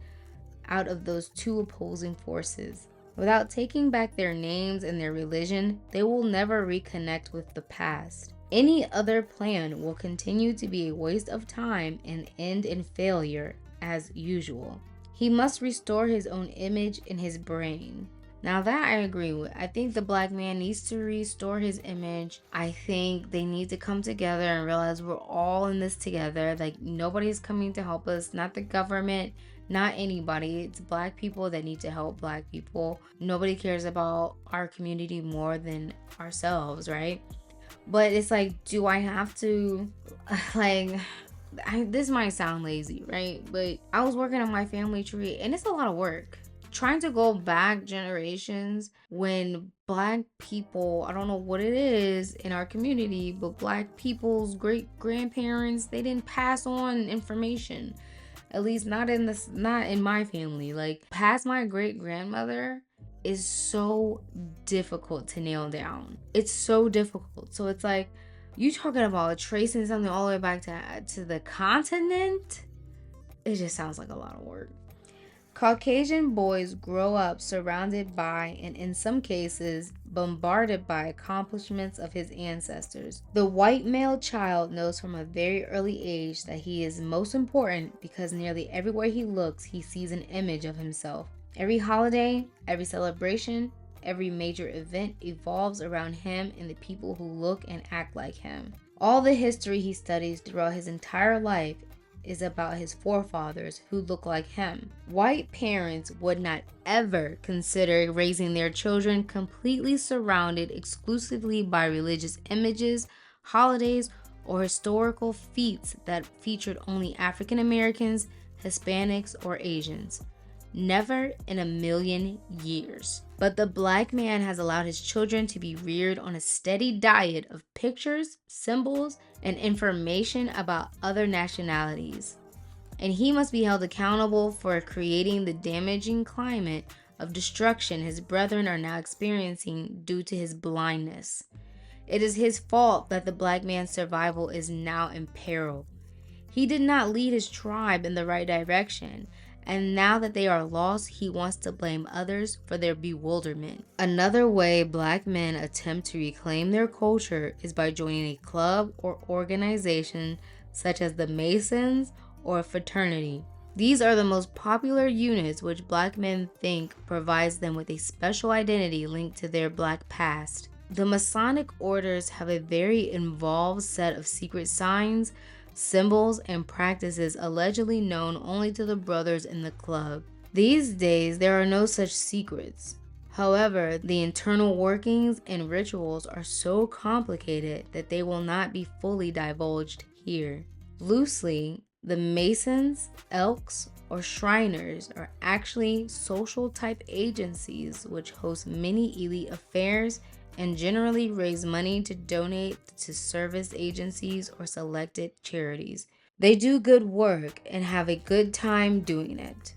out of those two opposing forces. Without taking back their names and their religion, they will never reconnect with the past. Any other plan will continue to be a waste of time and end in failure as usual. He must restore his own image in his brain. Now that I agree with. I think the black man needs to restore his image. I think they need to come together and realize we're all in this together. Like nobody's coming to help us, not the government, not anybody. It's black people that need to help black people. Nobody cares about our community more than ourselves, right? But it's like, do I have to, like, this might sound lazy, right? But I was working on my family tree and it's a lot of work. Trying to go back generations when black people, I don't know what it is in our community, but black people's great grandparents, they didn't pass on information. At least not in my family. Like past my great grandmother is so difficult to nail down. It's so difficult. So it's like you talking about tracing something all the way back to the continent. It just sounds like a lot of work. Caucasian boys grow up surrounded by, and in some cases, bombarded by accomplishments of his ancestors. The white male child knows from a very early age that he is most important because nearly everywhere he looks, he sees an image of himself. Every holiday, every celebration, every major event evolves around him and the people who look and act like him. All the history he studies throughout his entire life is about his forefathers who look like him. White parents would not ever consider raising their children completely surrounded exclusively by religious images, holidays, or historical feats that featured only African Americans, Hispanics, or Asians. Never in a million years. But the black man has allowed his children to be reared on a steady diet of pictures, symbols, and information about other nationalities. And he must be held accountable for creating the damaging climate of destruction his brethren are now experiencing due to his blindness. It is his fault that the black man's survival is now in peril. He did not lead his tribe in the right direction, and now that they are lost, he wants to blame others for their bewilderment. Another way black men attempt to reclaim their culture is by joining a club or organization such as the Masons or a fraternity. These are the most popular units which black men think provides them with a special identity linked to their black past. The Masonic orders have a very involved set of secret signs, symbols, and practices allegedly known only to the brothers in the club. These days, there are no such secrets. However, the internal workings and rituals are so complicated that they will not be fully divulged here. Loosely, the Masons, Elks, or Shriners are actually social type agencies which host many elite affairs and generally raise money to donate to service agencies or selected charities. They do good work and have a good time doing it.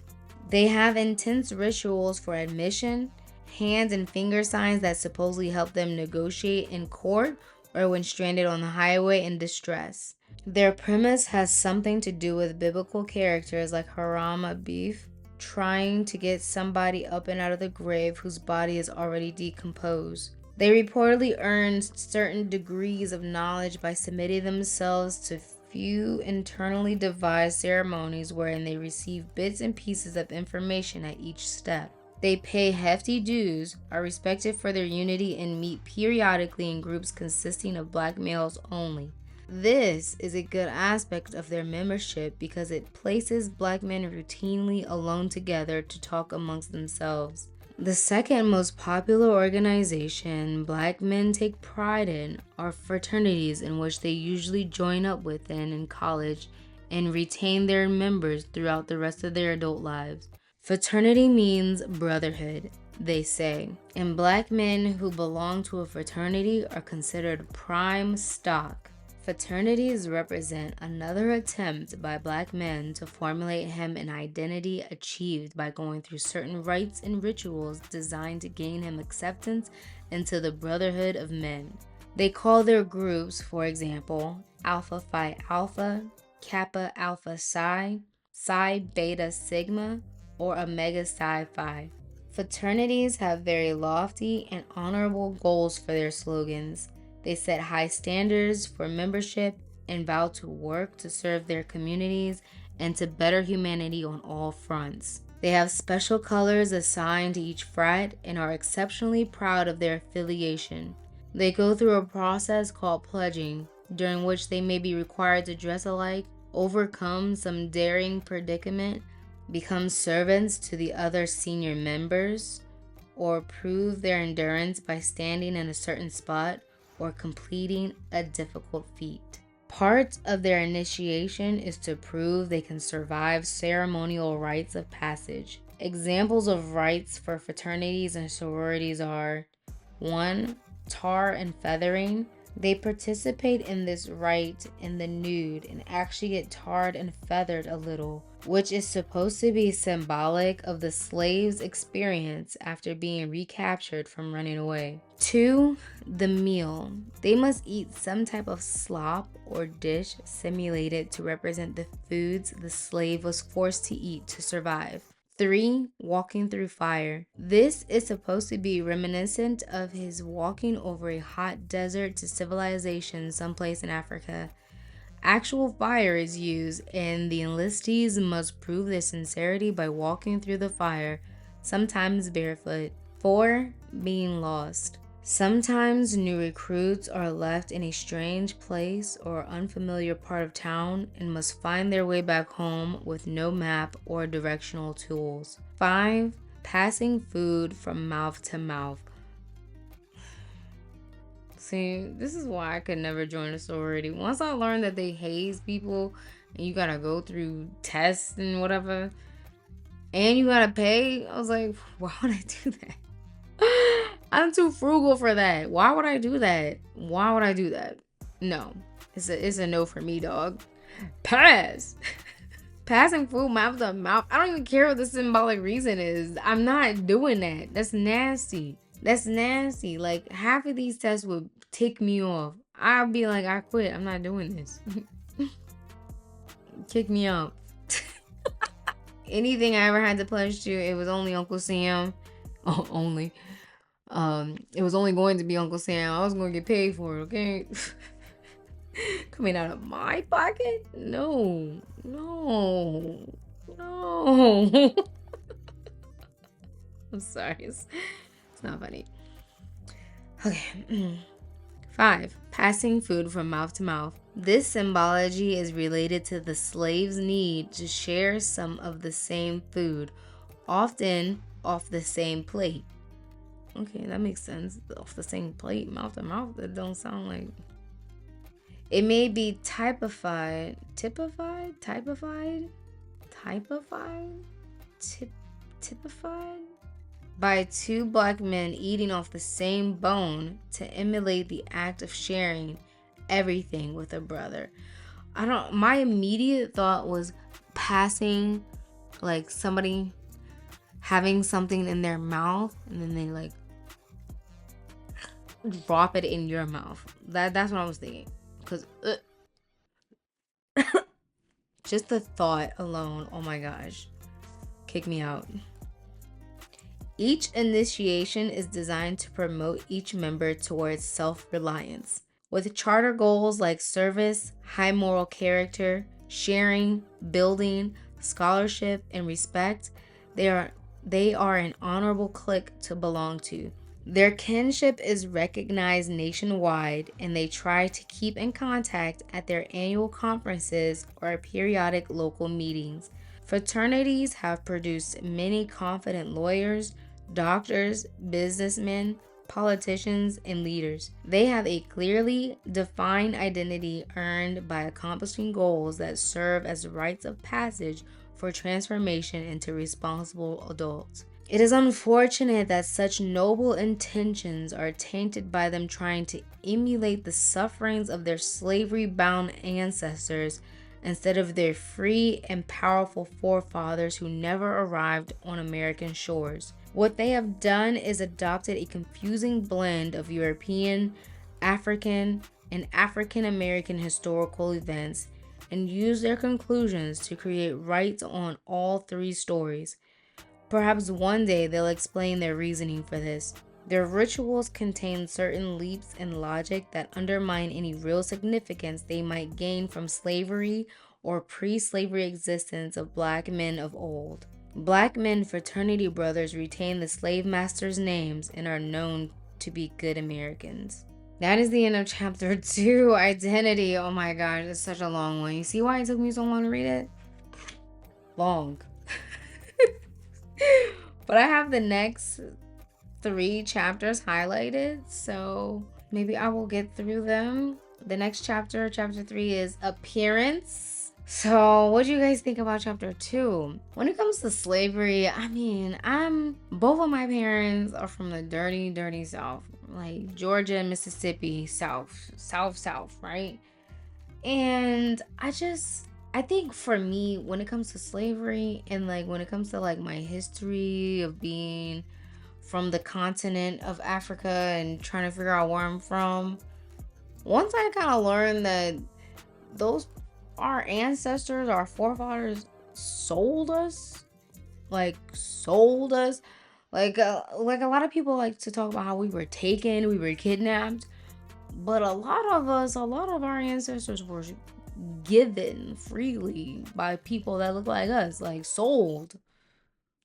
They have intense rituals for admission, hands and finger signs that supposedly help them negotiate in court or when stranded on the highway in distress. Their premise has something to do with biblical characters like Haram Abif, trying to get somebody up and out of the grave whose body is already decomposed. They reportedly earned certain degrees of knowledge by submitting themselves to few internally devised ceremonies wherein they receive bits and pieces of information at each step. They pay hefty dues, are respected for their unity, and meet periodically in groups consisting of black males only. This is a good aspect of their membership because it places black men routinely alone together to talk amongst themselves. The second most popular organization black men take pride in are fraternities, in which they usually join up within in college and retain their members throughout the rest of their adult lives. Fraternity means brotherhood, they say, and black men who belong to a fraternity are considered prime stock. Fraternities represent another attempt by black men to formulate him an identity achieved by going through certain rites and rituals designed to gain him acceptance into the brotherhood of men. They call their groups, for example, Alpha Phi Alpha, Kappa Alpha Psi, Psi Beta Sigma, or Omega Psi Phi. Fraternities have very lofty and honorable goals for their slogans. They set high standards for membership and vow to work to serve their communities and to better humanity on all fronts. They have special colors assigned to each frat and are exceptionally proud of their affiliation. They go through a process called pledging, during which they may be required to dress alike, overcome some daring predicament, become servants to the other senior members, or prove their endurance by standing in a certain spot or completing a difficult feat. Part of their initiation is to prove they can survive ceremonial rites of passage. Examples of rites for fraternities and sororities are 1. Tar and feathering. They participate in this rite in the nude and actually get tarred and feathered a little, which is supposed to be symbolic of the slave's experience after being recaptured from running away. 2. The meal. They must eat some type of slop or dish simulated to represent the foods the slave was forced to eat to survive. 3. Walking through fire. This is supposed to be reminiscent of his walking over a hot desert to civilization someplace in Africa. Actual fire is used, and the enlistees must prove their sincerity by walking through the fire, sometimes barefoot. 4. Being lost. Sometimes new recruits are left in a strange place or unfamiliar part of town and must find their way back home with no map or directional tools. 5. Passing food from mouth to mouth. See, this is why I could never join a sorority. Once I learned that they haze people and you gotta go through tests and whatever, and you gotta pay, I was like, why would I do that? I'm too frugal for that. Why would I do that? Why would I do that? No. It's a no for me, dog. Pass. Passing food mouth to mouth. I don't even care what the symbolic reason is. I'm not doing that. That's nasty. That's nasty. Like, half of these tests would tick me off. I'd be like, I quit. I'm not doing this. Kick me out. Anything I ever had to pledge to, it was only Uncle Sam. Oh, only. It was only going to be Uncle Sam. I was going to get paid for it, okay? Coming out of my pocket? No. I'm sorry. It's not funny. Okay. 5. Passing food from mouth to mouth. This symbology is related to the slave's need to share some of the same food, often off the same plate. Okay, that makes sense. Off the same plate, mouth to mouth, that don't sound like... It may be typified by two black men eating off the same bone to emulate the act of sharing everything with a brother. My immediate thought was passing, like somebody having something in their mouth and then they like drop it in your mouth. That's what I was thinking. Because just the thought alone, oh my gosh, kick me out. Each initiation is designed to promote each member towards self-reliance. With charter goals like service, high moral character, sharing, building, scholarship, and respect, they are an honorable clique to belong to. Their kinship is recognized nationwide, and they try to keep in contact at their annual conferences or periodic local meetings. Fraternities have produced many confident lawyers, doctors, businessmen, politicians, and leaders. They have a clearly defined identity earned by accomplishing goals that serve as rites of passage for transformation into responsible adults. It is unfortunate that such noble intentions are tainted by them trying to emulate the sufferings of their slavery-bound ancestors instead of their free and powerful forefathers who never arrived on American shores. What they have done is adopted a confusing blend of European, African, and African American historical events and used their conclusions to create rights on all three stories. Perhaps one day they'll explain their reasoning for this. Their rituals contain certain leaps in logic that undermine any real significance they might gain from slavery or pre-slavery existence of black men of old. Black men fraternity brothers retain the slave masters' names and are known to be good Americans. That is the end of chapter 2, Identity. Oh my gosh, it's such a long one. You see why it took me so long to read it? Long. But I have the next 3 chapters highlighted, so maybe I will get through them. The next chapter, chapter 3, is Appearance. So what do you guys think about chapter 2? When it comes to slavery, I mean, both of my parents are from the dirty South, like Georgia and Mississippi, South, right? And I think for me, when it comes to slavery and like when it comes to like my history of being from the continent of Africa and trying to figure out where I'm from, once I kind of learned that those our ancestors, our forefathers sold us, like a lot of people like to talk about how we were taken, we were kidnapped, but a lot of our ancestors were given freely by people that look like us, like sold,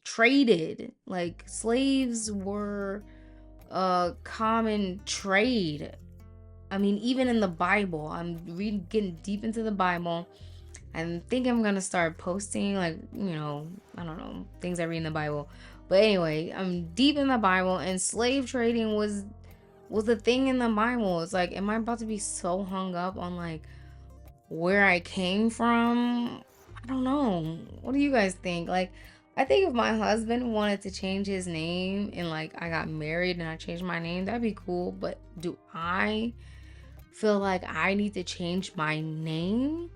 traded. Like slaves were a common trade. I mean, even in the Bible, I'm reading, getting deep into the Bible. I think I'm gonna start posting, like, I don't know, things I read in the Bible. But anyway, I'm deep in the Bible, and slave trading was a thing in the Bible. It's like, am I about to be so hung up on like where I came from? I don't know. What do you guys think? Like, I think if my husband wanted to change his name and like I got married and I changed my name, that'd be cool. But do I feel like I need to change my name?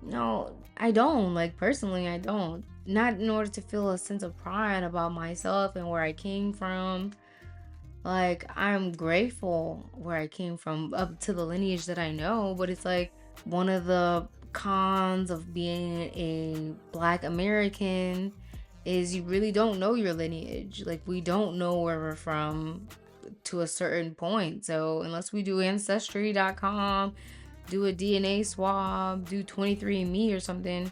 No, I don't. Like, personally, I don't. Not in order to feel a sense of pride about myself and where I came from. Like, I'm grateful where I came from up to the lineage that I know, but it's like one of the cons of being a Black American is you really don't know your lineage. Like, we don't know where we're from to a certain point. So, unless we do ancestry.com, do a DNA swab, do 23andMe or something,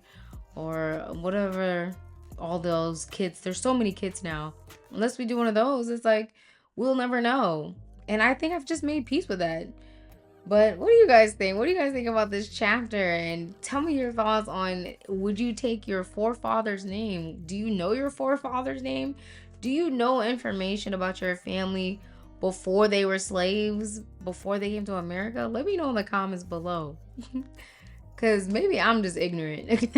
or whatever, all those kits. There's so many kits now. Unless we do one of those, it's like we'll never know. And I think I've just made peace with that. But what do you guys think? What do you guys think about this chapter? And tell me your thoughts on, would you take your forefather's name? Do you know your forefather's name? Do you know information about your family before they were slaves, before they came to America? Let me know in the comments below. Because maybe I'm just ignorant.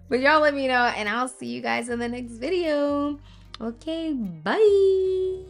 But y'all let me know, and I'll see you guys in the next video. Okay, bye.